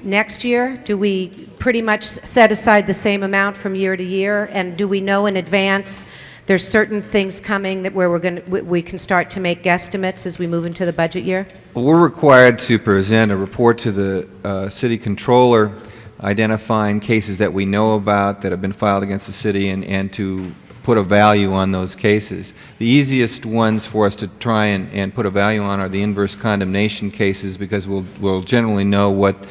next year? Do we pretty much set aside the same amount from year to year? And do we know in advance there's certain things coming that where we can start to make guesstimates as we move into the budget year? Well, we're required to present a report to the city controller identifying cases that we know about that have been filed against the city and to put a value on those cases. The easiest ones for us to try and put a value on are the inverse condemnation cases, because we'll generally know what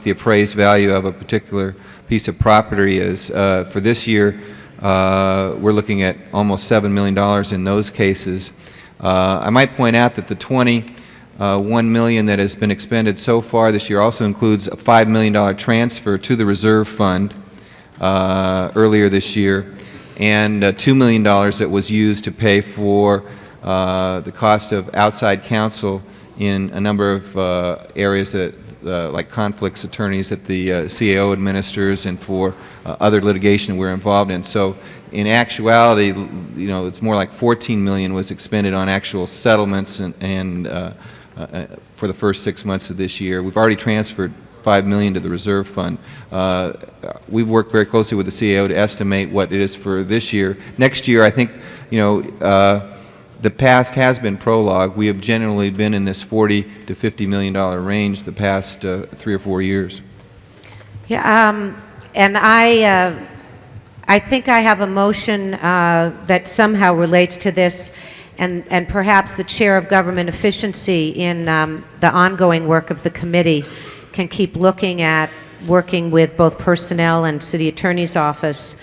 the appraised value of a particular piece of property is. For this year, we're looking at almost $7 million in those cases. I might point out that the $21 million that has been expended so far this year also includes a $5 million transfer to the reserve fund earlier this year, and $2 million that was used to pay for the cost of outside counsel in a number of areas that like conflicts attorneys that the CAO administers, and for other litigation we're involved in. So in actuality, you know, it's more like $14 million was expended on actual settlements and for the first 6 months of this year. We've already transferred $5 million to the reserve fund. We've worked very closely with the CAO to estimate what it is for this year. Next year, I think, you know, the past has been prologue. We have generally been in this $40 to $50 million range the past 3 or 4 years. Yeah, and I think I have a motion that somehow relates to this, and perhaps the Chair of Government Efficiency in the ongoing work of the committee can keep looking at working with both personnel and City Attorney's Office,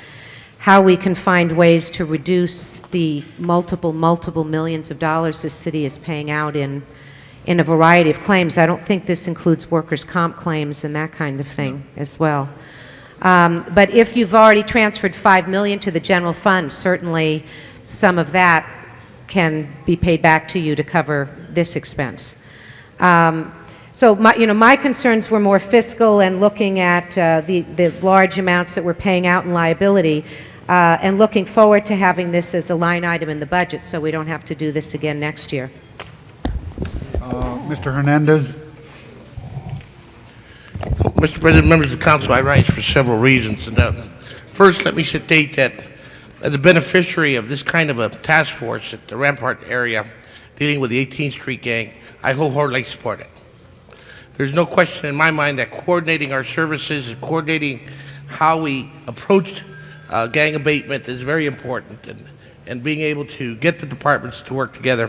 how we can find ways to reduce the multiple millions of dollars this city is paying out in a variety of claims. I don't think this includes workers' comp claims and that kind of thing as well. But if you've already transferred $5 million to the general fund, certainly some of that can be paid back to you to cover this expense. So my concerns were more fiscal and looking at the large amounts that we're paying out in liability, and looking forward to having this as a line item in the budget so we don't have to do this again next year. Mr. Hernandez. Mr. President, members of the council, I rise for several reasons. And, first, let me state that as a beneficiary of this kind of a task force at the Rampart area dealing with the 18th Street gang, I wholeheartedly support it. There's no question in my mind that coordinating our services and coordinating how we approach gang abatement is very important, and being able to get the departments to work together.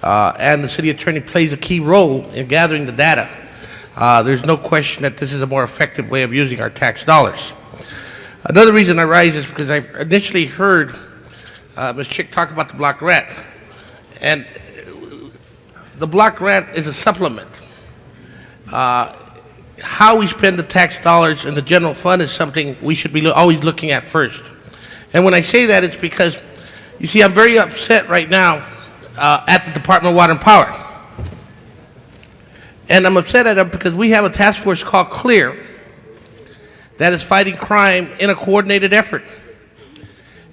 And the city attorney plays a key role in gathering the data. There's no question that this is a more effective way of using our tax dollars. Another reason I rise is because I initially heard Ms. Chick talk about the block grant. And the block grant is a supplement. How we spend the tax dollars in the general fund is something we should be always looking at first. And when I say that, it's because, you see, I'm very upset right now at the Department of Water and Power. And I'm upset at them because we have a task force called CLEAR that is fighting crime in a coordinated effort.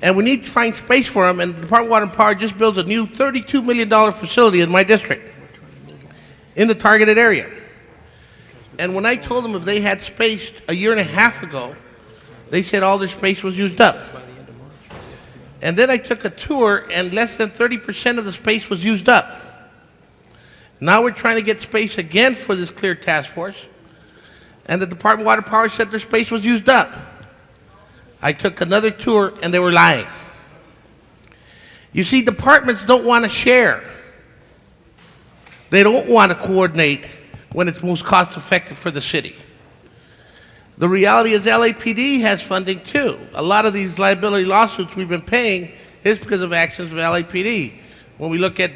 And we need to find space for them, and the Department of Water and Power just builds a new $32 million facility in my district, in the targeted area. And when I told them if they had space a year and a half ago, they said all their space was used up. And then I took a tour, and less than 30% of the space was used up. Now we're trying to get space again for this CLEAR task force, and the Department of Water and Power said their space was used up. I took another tour, and they were lying. You see, departments don't want to share. They don't want to coordinate when it's most cost-effective for the city. The reality is LAPD has funding too. A lot of these liability lawsuits we've been paying is because of actions of LAPD. When we look at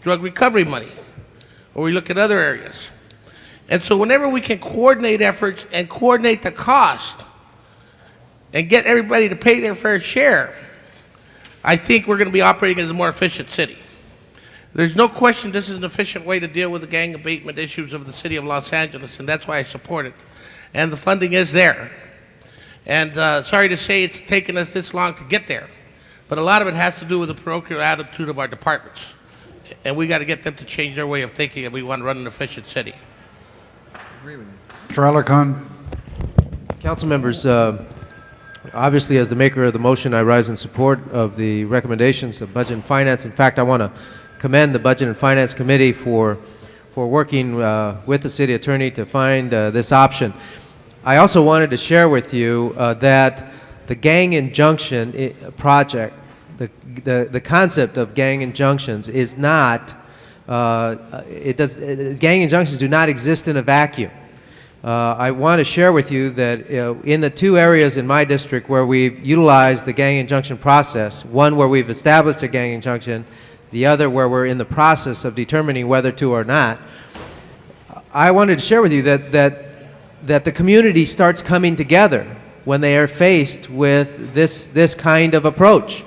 drug recovery money, or we look at other areas. And so whenever we can coordinate efforts and coordinate the cost and get everybody to pay their fair share, I think we're going to be operating as a more efficient city. There's no question this is an efficient way to deal with the gang abatement issues of the city of Los Angeles, and that's why I support it. And the funding is there. And sorry to say it's taken us this long to get there, but a lot of it has to do with the parochial attitude of our departments. And we got to get them to change their way of thinking if we want to run an efficient city. Mr. Alarcon. Council members, obviously as the maker of the motion, I rise in support of the recommendations of Budget and Finance. In fact, I want to commend the Budget and Finance Committee for working with the city attorney to find this option. I also wanted to share with you that the gang injunction project, the concept of gang injunctions is not, gang injunctions do not exist in a vacuum. I want to share with you that in the two areas in my district where we've utilized the gang injunction process, one where we've established a gang injunction, the other where we're in the process of determining whether to or not, I wanted to share with you that the community starts coming together when they are faced with this kind of approach.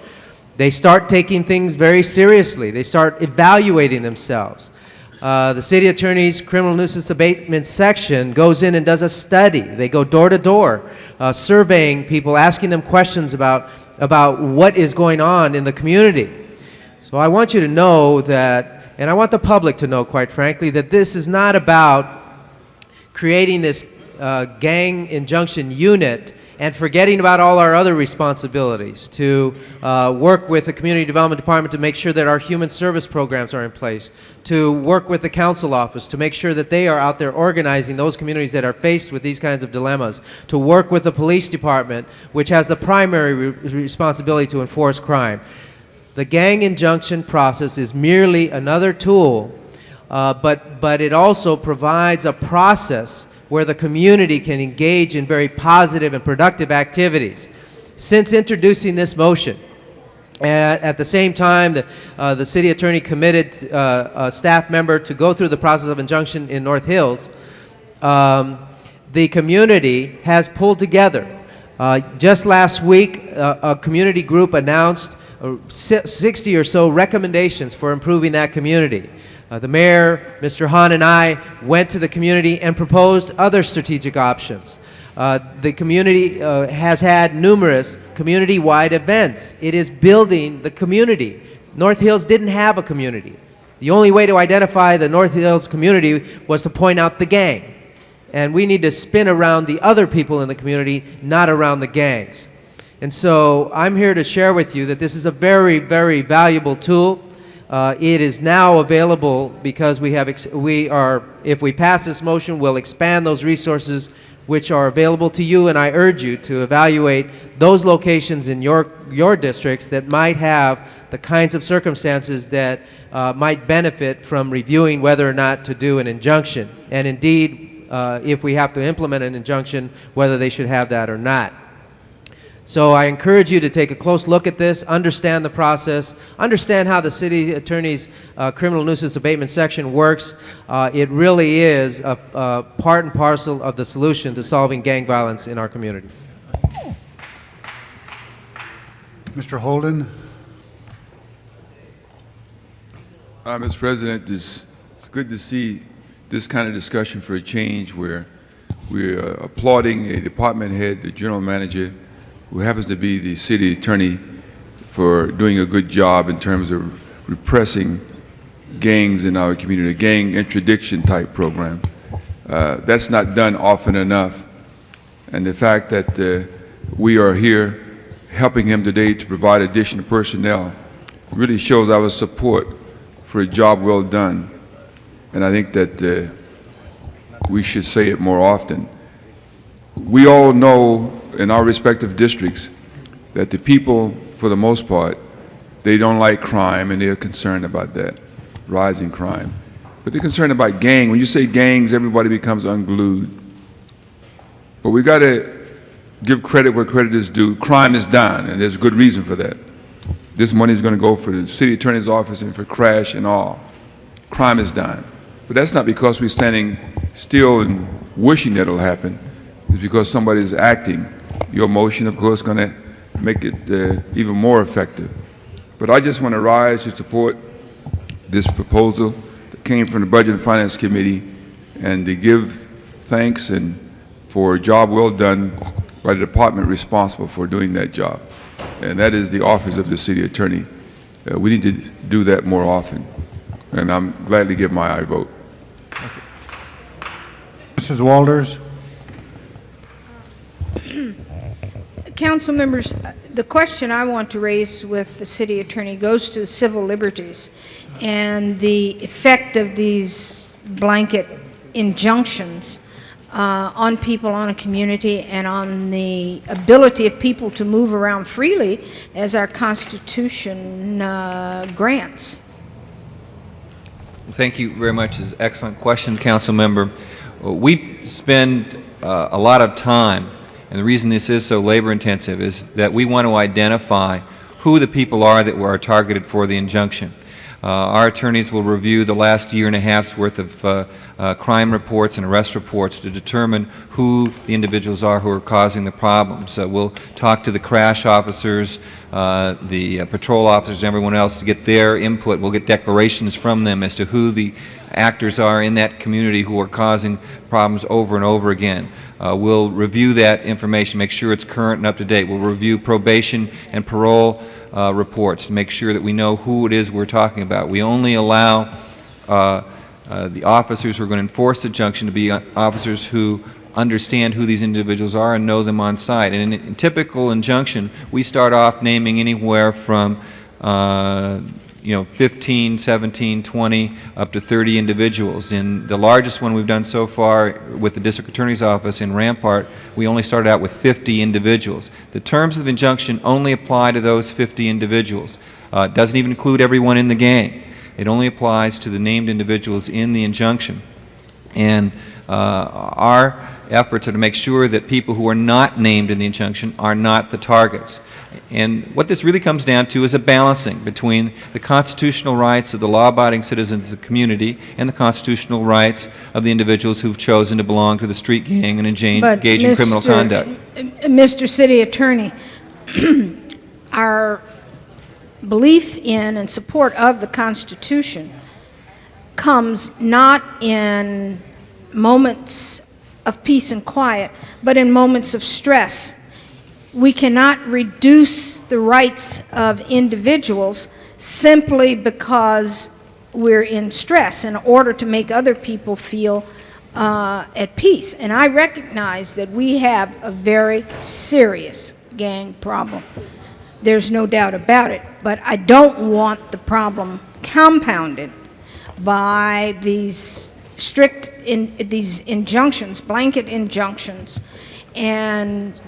They start taking things very seriously. They start evaluating themselves. The city attorney's criminal nuisance abatement section goes in and does a study. They go door to door, surveying people, asking them questions about what is going on in the community. So I want you to know that, and I want the public to know, quite frankly, that this is not about creating this gang injunction unit and forgetting about all our other responsibilities, to work with the Community Development Department to make sure that our human service programs are in place, to work with the council office to make sure that they are out there organizing those communities that are faced with these kinds of dilemmas, to work with the police department, which has the primary responsibility to enforce crime. The gang injunction process is merely another tool, but it also provides a process where the community can engage in very positive and productive activities. Since introducing this motion, at the same time, the city attorney committed a staff member to go through the process of injunction in North Hills. The community has pulled together. Just last week, a community group announced 60 or so recommendations for improving that community. The mayor, Mr. Hahn, and I went to the community and proposed other strategic options. The community has had numerous community-wide events. It is building the community. North Hills didn't have a community. The only way to identify the North Hills community was to point out the gang. And we need to spin around the other people in the community, not around the gangs. And so I'm here to share with you that this is a very, very valuable tool. It is now available because if we pass this motion, we'll expand those resources which are available to you, and I urge you to evaluate those locations in your districts that might have the kinds of circumstances that might benefit from reviewing whether or not to do an injunction, and indeed, if we have to implement an injunction, whether they should have that or not. So I encourage you to take a close look at this, understand the process, understand how the city attorney's criminal nuisance abatement section works. It really is a part and parcel of the solution to solving gang violence in our community. Mr. Holden? Mr. President, it's good to see this kind of discussion for a change where we're applauding a department head, the general manager, who happens to be the city attorney, for doing a good job in terms of repressing gangs in our community, a gang interdiction type program. That's not done often enough. And the fact that we are here helping him today to provide additional personnel really shows our support for a job well done. And I think that we should say it more often. We all know in our respective districts that the people, for the most part, they don't like crime and they're concerned about that, rising crime. But they're concerned about gang. When you say gangs, everybody becomes unglued. But we got to give credit where credit is due. Crime is down, and there's good reason for that. This money is going to go for the city attorney's office and for crash and all. Crime is down. But that's not because we're standing still and wishing that will happen. It's because somebody is acting. Your motion, of course, is going to make it even more effective. But I just want to rise to support this proposal that came from the Budget and Finance Committee, and to give thanks and for a job well done by the department responsible for doing that job. And that is the office of the city attorney. We need to do that more often. And I'm glad to give my aye vote. Mrs. Walters? Council members, the question I want to raise with the city attorney goes to civil liberties and the effect of these blanket injunctions on people, on a community, and on the ability of people to move around freely as our Constitution grants. Thank you very much. It's an excellent question, Council Member. We spend a lot of time, and the reason this is so labor intensive is that we want to identify who the people are that are targeted for the injunction. Our attorneys will review the last year and a half's worth of crime reports and arrest reports to determine who the individuals are who are causing the problems. We'll talk to the crash officers, the patrol officers, and everyone else to get their input. We'll get declarations from them as to who the actors are in that community who are causing problems over and over again. We'll review that information, make sure it's current and up to date. We'll review probation and parole reports to make sure that we know who it is we're talking about. We only allow the officers who are going to enforce the injunction to be officers who understand who these individuals are and know them on site. And in typical injunction, we start off naming anywhere from 15, 17, 20, up to 30 individuals. In the largest one we've done so far with the District Attorney's Office in Rampart, we only started out with 50 individuals. The terms of injunction only apply to those 50 individuals. It doesn't even include everyone in the gang. It only applies to the named individuals in the injunction. And our efforts are to make sure that people who are not named in the injunction are not the targets. And what this really comes down to is a balancing between the constitutional rights of the law-abiding citizens of the community and the constitutional rights of the individuals who've chosen to belong to the street gang and engage in criminal conduct. Mr. City Attorney, our belief in and support of the Constitution comes not in moments of peace and quiet, but in moments of stress. We cannot reduce the rights of individuals simply because we're in stress in order to make other people feel at peace. And I recognize that we have a very serious gang problem. There's no doubt about it. But I don't want the problem compounded by these these injunctions, blanket injunctions, and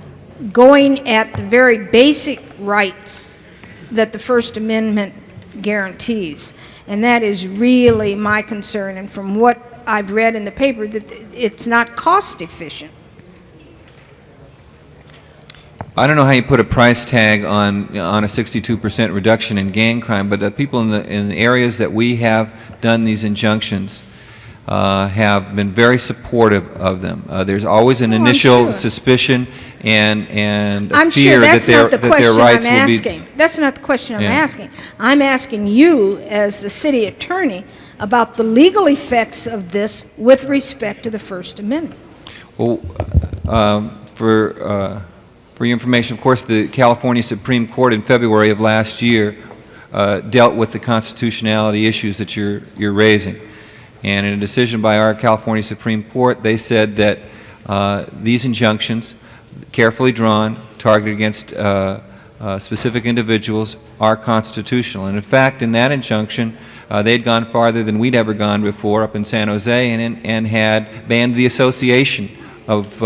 going at the very basic rights that the First Amendment guarantees. And that is really my concern. And from what I've read in the paper, that it's not cost efficient. I don't know how you put a price tag on a 62% reduction in gang crime, but the people in the areas that we have done these injunctions have been very supportive of them. There's always an initial suspicion and a fear that their rights will be. That's not the question I'm asking. I'm asking you, as the city attorney, about the legal effects of this with respect to the First Amendment. Well, for your information, of course, the California Supreme Court in February of last year dealt with the constitutionality issues that you're raising. And in a decision by our California Supreme Court, they said that these injunctions, carefully drawn, targeted against specific individuals, are constitutional. And in fact, in that injunction, they had gone farther than we'd ever gone before up in San Jose and had banned the association of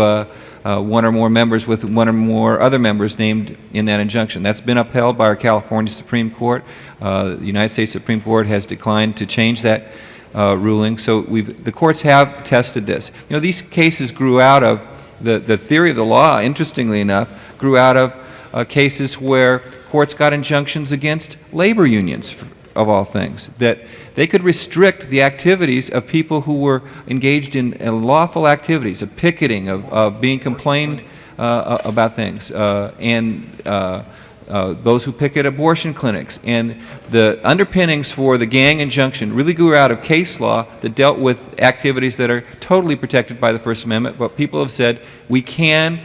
one or more members with one or more other members named in that injunction. That's been upheld by our California Supreme Court. The United States Supreme Court has declined to change that ruling. So the courts have tested this. You know, these cases grew out of, the theory of the law, interestingly enough, grew out of cases where courts got injunctions against labor unions, of all things, that they could restrict the activities of people who were engaged in lawful activities, of picketing, of being complained about things, and those who picket abortion clinics. And the underpinnings for the gang injunction really grew out of case law that dealt with activities that are totally protected by the First Amendment, but people have said, we can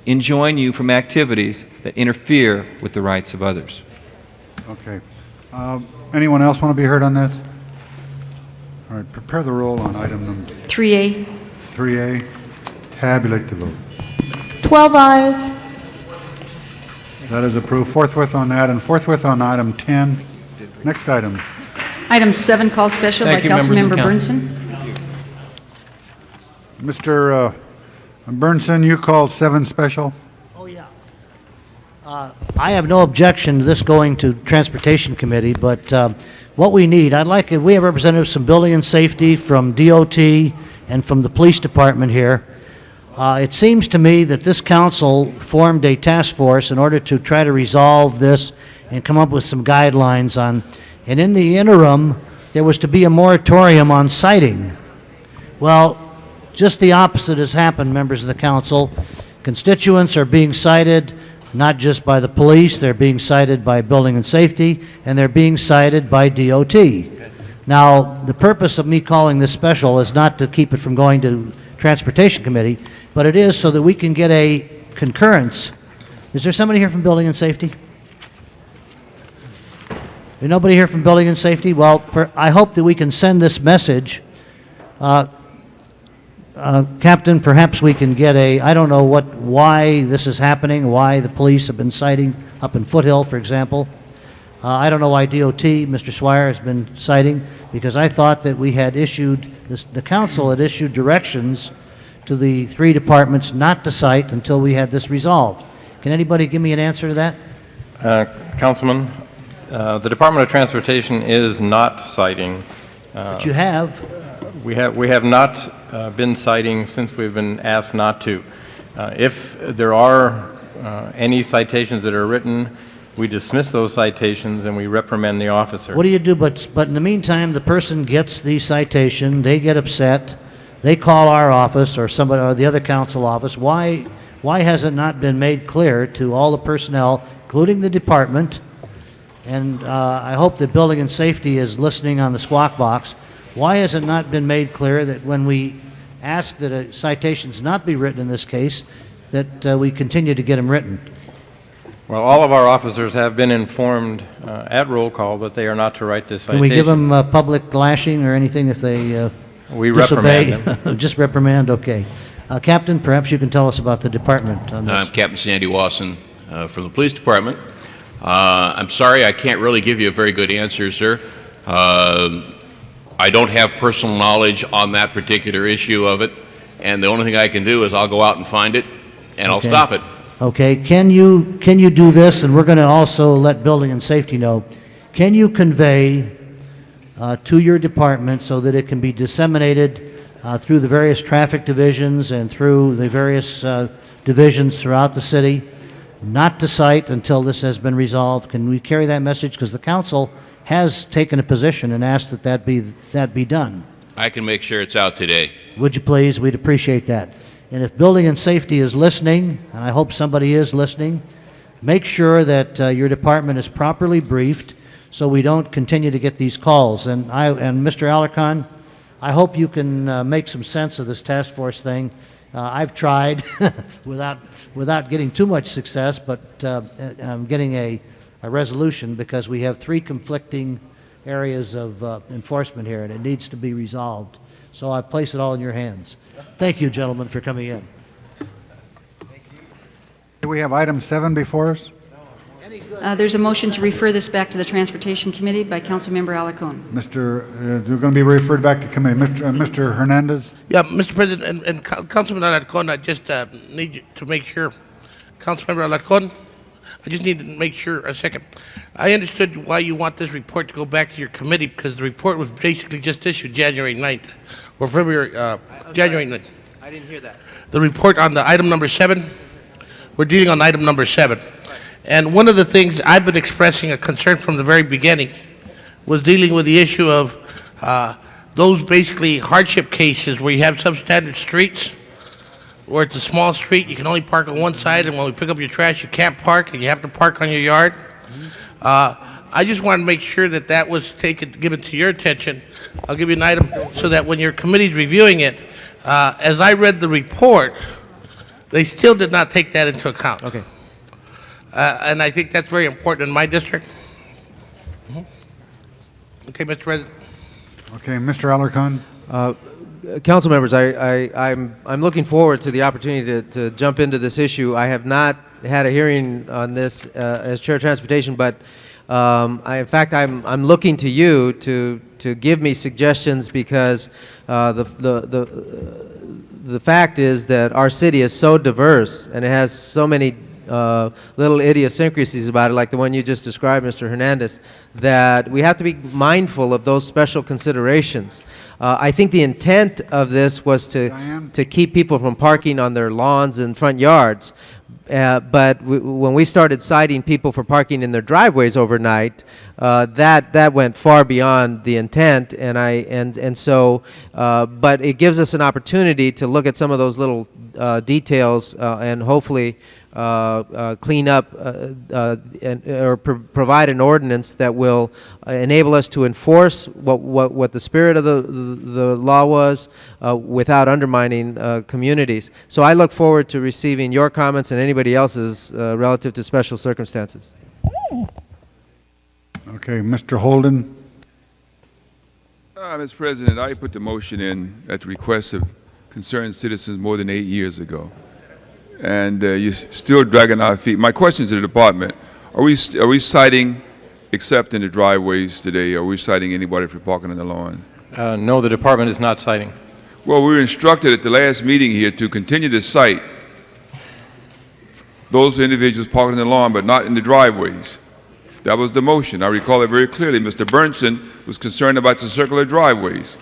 enjoin you from activities that interfere with the rights of others. Okay. Anyone else want to be heard on this? All right, prepare the roll on item number 3A. 3A. Tabulate the vote. 12 ayes. That is approved. Forthwith on that, and forthwith on item 10. Next item. Item 7, called special by Councilmember Burnson. Mr. Burnson, you called 7 special? Oh, yeah. I have no objection to this going to Transportation Committee, but what we need, we have representatives from Building and Safety, from DOT, and from the Police Department here. It seems to me that this council formed a task force in order to try to resolve this and come up with some guidelines on, and in the interim, there was to be a moratorium on citing. Well, just the opposite has happened, members of the council. Constituents are being cited not just by the police, they're being cited by Building and Safety, and they're being cited by DOT. Now, the purpose of me calling this special is not to keep it from going to Transportation Committee, but it is so that we can get a concurrence. Is there somebody here from Building and Safety? Is nobody here from Building and Safety? Well, I hope that we can send this message. Captain, perhaps we can get I don't know why this is happening, why the police have been citing up in Foothill, for example. I don't know why DOT, Mr. Swire, has been citing, because I thought that we had the council had issued directions to the 3 departments not to cite until we had this resolved. Can anybody give me an answer to that? Councilman, the Department of Transportation is not citing. But you have. We have not been citing since we've been asked not to. If there are any citations that are written, we dismiss those citations and we reprimand the officer. What do you do? But in the meantime, the person gets the citation, they get upset, they call our office or somebody or the other council office. Why has it not been made clear to all the personnel, including the department? And I hope that Building and Safety is listening on the squawk box. Why has it not been made clear that when we ask that citations not be written in this case, that we continue to get them written? Well, all of our officers have been informed at roll call that they are not to write this citation. Can we give them public lashing or anything if they we disobey? reprimand them. Just reprimand, okay. Captain, perhaps you can tell us about the department on this. I'm Captain Sandy Wasson from the Police Department. I'm sorry I can't really give you a very good answer, sir. I don't have personal knowledge on that particular issue of it, and the only thing I can do is I'll go out and find it, and I'll stop it. Okay, can you do this, and we're going to also let Building and Safety know, can you convey to your department so that it can be disseminated through the various traffic divisions and through the various divisions throughout the city, not to cite until this has been resolved? Can we carry that message? Because the council has taken a position and asked that be done. I can make sure it's out today. Would you please? We'd appreciate that. And if Building and Safety is listening, and I hope somebody is listening, make sure that your department is properly briefed so we don't continue to get these calls. And Mr. Alarcon, I hope you can make some sense of this task force thing. I've tried without getting too much success, but I'm getting a resolution because we have 3 conflicting areas of enforcement here, and it needs to be resolved. So I place it all in your hands. Thank you, gentlemen, for coming in. Do we have item 7 before us? There's a motion to refer this back to the Transportation Committee by Councilmember Alarcon. They're going to be referred back to committee. Mr. Hernandez? Yeah, Mr. President, and Councilman Alarcon, I just need you to make sure, Councilmember Alarcon, I just need to make sure a second. I understood why you want this report to go back to your committee, because the report was basically just issued January 9th, or February, January 9th. I didn't hear that. The report on the item number 7, we're dealing on item number 7. And one of the things I've been expressing a concern from the very beginning was dealing with the issue of those basically hardship cases where you have substandard streets, where it's a small street, you can only park on one side, and when we pick up your trash, you can't park, and you have to park on your yard. I just want to make sure that that was given to your attention. I'll give you an item so that when your committee's reviewing it, as I read the report, they still did not take that into account. Okay. And I think that's very important in my district. Okay, Mr. President. Okay, Mr. Alarcon? Council members, I'm looking forward to the opportunity to jump into this issue. I have not had a hearing on this as Chair of Transportation, but in fact, I'm looking to you to give me suggestions, because the fact is that our city is so diverse and it has so many little idiosyncrasies about it, like the one you just described, Mr. Hernandez, that we have to be mindful of those special considerations. I think the intent of this was to keep people from parking on their lawns and front yards. But when we started citing people for parking in their driveways overnight, that went far beyond the intent, but it gives us an opportunity to look at some of those little details and hopefully clean up or provide an ordinance that will enable us to enforce what the spirit of the law was without undermining communities. So I look forward to receiving your comments and anybody else's relative to special circumstances. Okay, Mr. Holden? Mr. President, I put the motion in at the request of concerned citizens more than 8 years ago. And you're still dragging our feet. My question to the department, are we citing except in the driveways today? Are we citing anybody for parking on the lawn? No, the department is not citing. Well, we were instructed at the last meeting here to continue to cite those individuals parking on the lawn, but not in the driveways. That was the motion. I recall it very clearly. Mr. Bernstein was concerned about the circular driveways.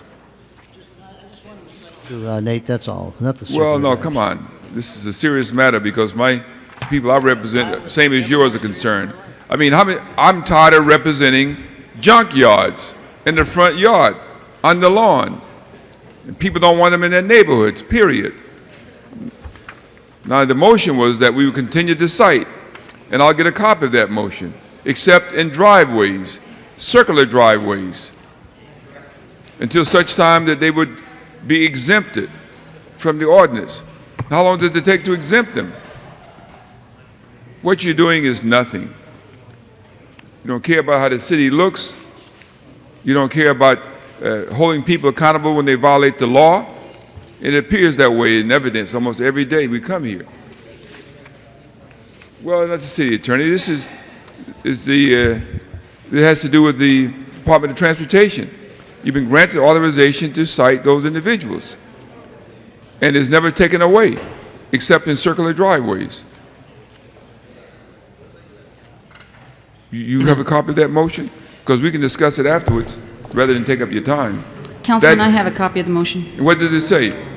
Nate, that's all. Not the Well, no, circular come on. This is a serious matter because my people I represent, same as yours, are concerned. I mean, I'm tired of representing junkyards in the front yard, on the lawn. And people don't want them in their neighborhoods, period. Now, the motion was that we would continue to cite, and I'll get a copy of that motion, except in driveways, circular driveways, until such time that they would be exempted from the ordinance. How long does it take to exempt them? What you're doing is nothing. You don't care about how the city looks. You don't care about holding people accountable when they violate the law. It appears that way in evidence almost every day we come here. Well, not the city attorney. This it has to do with the Department of Transportation. You've been granted authorization to cite those individuals, and it's never taken away, except in circular driveways. You have a copy of that motion? Because we can discuss it afterwards, rather than take up your time. Councilman, I have a copy of the motion. What does it say?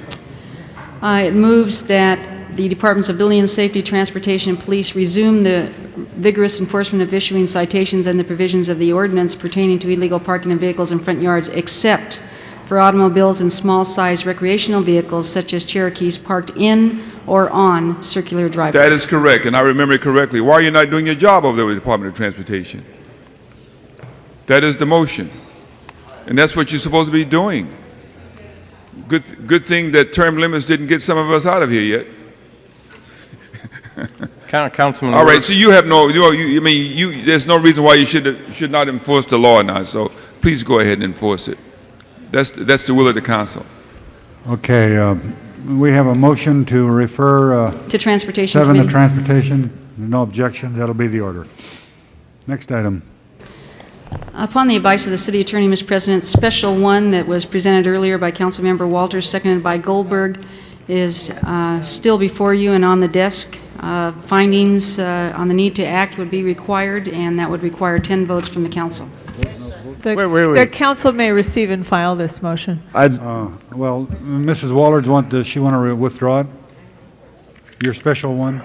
It moves that the Departments of Building and Safety, Transportation, and Police resume the vigorous enforcement of issuing citations and the provisions of the ordinance pertaining to illegal parking of vehicles in front yards, except for automobiles and small-sized recreational vehicles such as Cherokees parked in or on circular driveways. That is correct, and I remember it correctly. Why are you not doing your job over there with the Department of Transportation? That is the motion, and that's what you're supposed to be doing. Good thing that term limits didn't get some of us out of here yet. Councilman. All right, so you have no, there's no reason why you should not enforce the law now, so please go ahead and enforce it. That's the will of the council. Okay, we have a motion to refer to Transportation 7 Committee. to Transportation. There's no objections. That'll be the order. Next item. Upon the advice of the City Attorney, Mr. President, Special 1 that was presented earlier by Councilmember Walters, seconded by Goldberg, is still before you and on the desk. Findings on the need to act would be required, and that would require 10 votes from the council. The council may receive and file this motion. Well, Mrs. Walters, does she want to withdraw it? Your Special 1?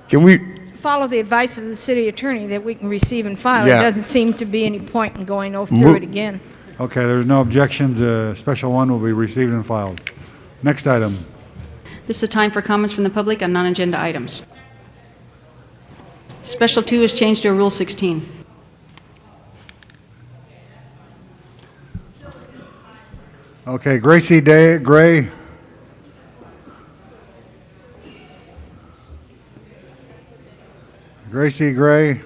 Can we? Follow the advice of the city attorney that we can receive and file. Yeah. There doesn't seem to be any point in going through it again. Okay, there's no objections. Special 1 will be received and filed. Next item. This is a time for comments from the public on non-agenda items. Special 2 is changed to a Rule 16. Okay, Gracie Gray. Gracie Gray.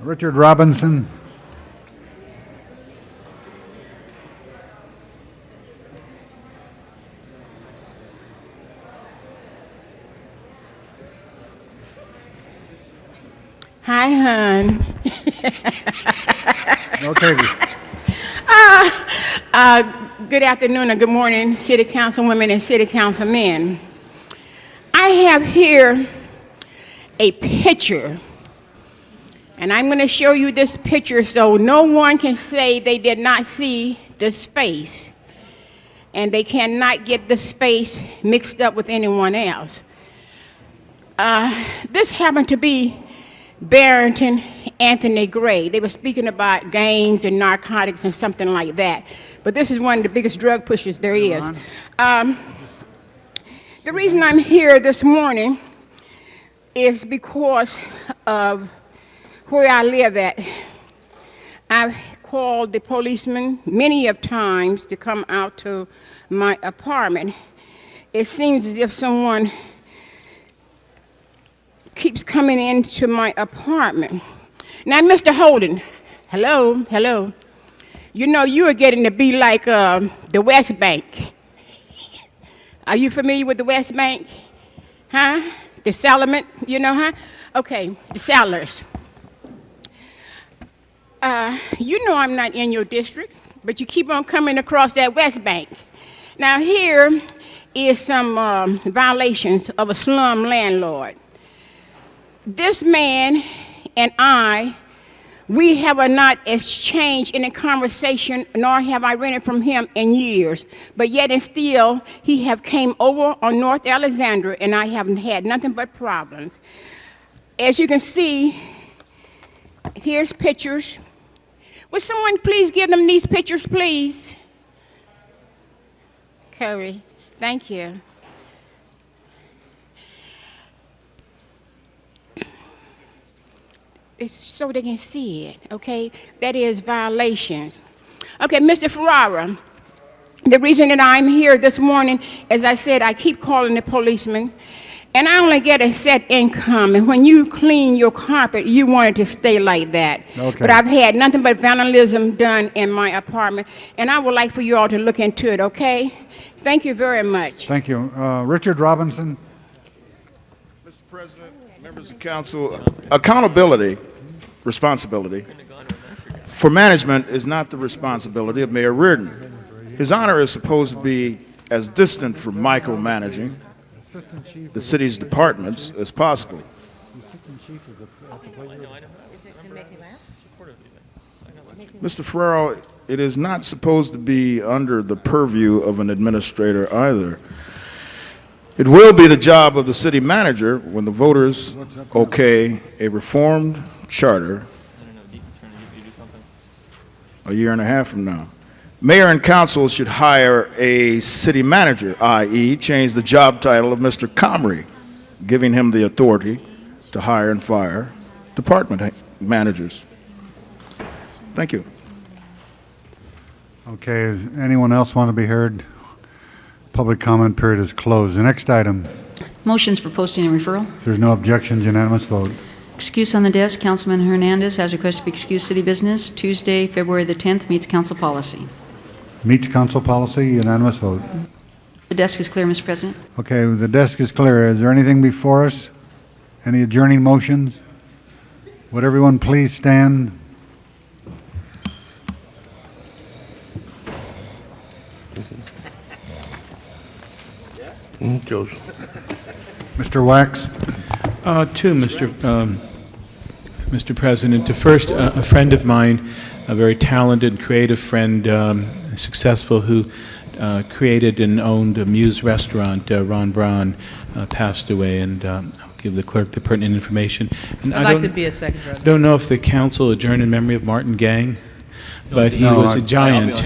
Richard Robinson. Hi, hon. Okay. Good afternoon or good morning, City Councilwomen and City Councilmen. I have here a picture, and I'm going to show you this picture so no one can say they did not see this face, and they cannot get this face mixed up with anyone else. This happened to be Barrington Anthony Gray. They were speaking about gangs and narcotics and something like that. But this is one of the biggest drug pushers there is. The reason I'm here this morning is because of where I live at. I've called the policeman many of times to come out to my apartment. It seems as if someone keeps coming into my apartment. Now, Mr. Holden, hello. You know you are getting to be like the West Bank. Are you familiar with the West Bank? Huh? The settlement, you know, huh? Okay, the settlers. You know I'm not in your district, but you keep on coming across that West Bank. Now here is some violations of a slum landlord. This man and I, we have not exchanged any conversation, nor have I rented from him in years. But yet and still, he have came over on North Alexandra, and I haven't had nothing but problems. As you can see, here's pictures. Would someone please give them these pictures, please? Curry, thank you. It's so they can see it, okay? That is violations. Okay, Mr. Ferrara, the reason that I'm here this morning, as I said, I keep calling the policeman, and I only get a set income, and when you clean your carpet, you want it to stay like that. Okay. But I've had nothing but vandalism done in my apartment, and I would like for you all to look into it, okay? Thank you very much. Thank you. Richard Robinson. Mr. President, members of council, accountability, responsibility for management is not the responsibility of Mayor Reardon. His honor is supposed to be as distant from micromanaging the city's departments as possible. Mr. Ferraro, it is not supposed to be under the purview of an administrator either. It will be the job of the city manager when the voters okay a reformed charter a year and a half from now. Mayor and council should hire a city manager, i.e. change the job title of Mr. Comrie, giving him the authority to hire and fire department managers. Thank you. Okay, does anyone else want to be heard? Public comment period is closed. The next item, Motions for posting and referral. if there's no objections, unanimous vote. Excuse on the desk. Councilman Hernandez has requested to be excused city business. Tuesday, February the 10th, meets council policy. Meets council policy, unanimous vote. The desk is clear, Mr. President. Okay, the desk is clear. Is there anything before us? Any adjourning motions? Would everyone please stand? Joseph. Mr. Wax? Two, Mr. President. First, a friend of mine, a very talented, creative friend, successful, who created and owned a Muse restaurant, Ron Braun, passed away, and I'll give the clerk the pertinent information. And I'd like to be a second, President. I don't know if the council adjourned in memory of Martin Gang, but he was a giant,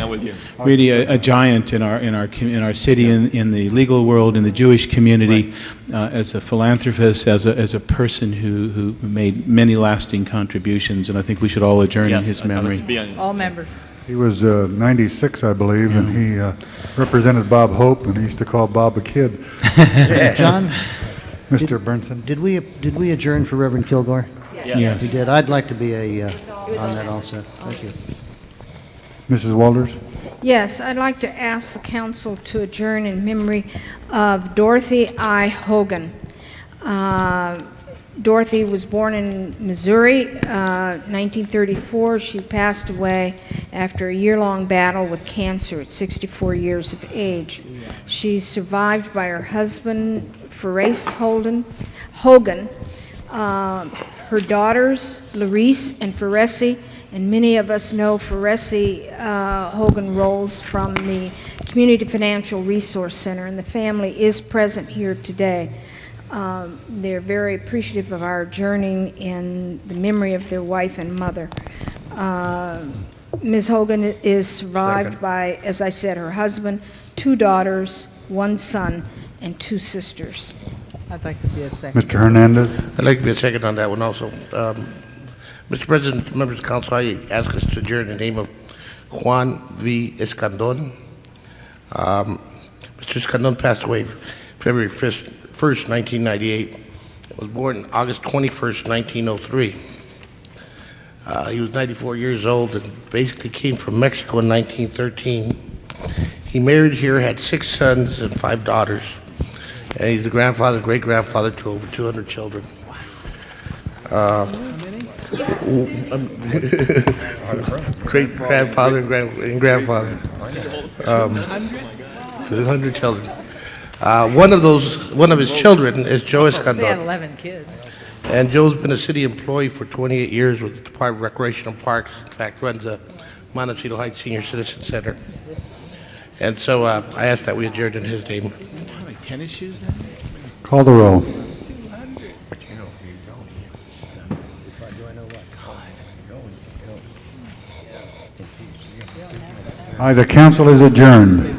really a giant in our city, in the legal world, in the Jewish community, as a philanthropist, as a person who made many lasting contributions, and I think we should all adjourn in his memory. All members. He was 96, I believe, and he represented Bob Hope, and he used to call Bob a kid. John? Mr. Burnson? Did we adjourn for Reverend Kilgore? Yes. We did. I'd like to be on that also. Thank you. Mrs. Walters? Yes, I'd like to ask the council to adjourn in memory of Dorothy I. Hogan. Dorothy was born in Missouri, 1934. She passed away after a year-long battle with cancer at 64 years of age. She's survived by her husband, Ferrace Hogan, her daughters, Larice and Ferresi, and many of us know Ferresi Hogan Rolls from the Community Financial Resource Center, and the family is present here today. They're very appreciative of our journeying in the memory of their wife and mother. Ms. Hogan is survived by, as I said, her husband, 2 daughters, 1 son, and 2 sisters. I'd like to be a second. Mr. Hernandez? I'd like to be a second on that one also. Mr. President, members of council, I ask us to adjourn in the name of Juan V. Escandon. Mr. Escandon passed away February 1st, 1998, was born August 21st, 1903. He was 94 years old and basically came from Mexico in 1913. He married here, had 6 sons and 5 daughters, and he's the grandfather, great-grandfather to over 200 children. Great-grandfather and grandfather. 200 children. One of his children is Joe They had Escandon. 11 kids. And Joe's been a city employee for 28 years with the Department of Recreational Parks. In fact, runs a Montecito Heights Senior Citizen Center. And so I asked that we adjourn in his name. Tennis shoes then? Call the roll. Aye, the council is adjourned.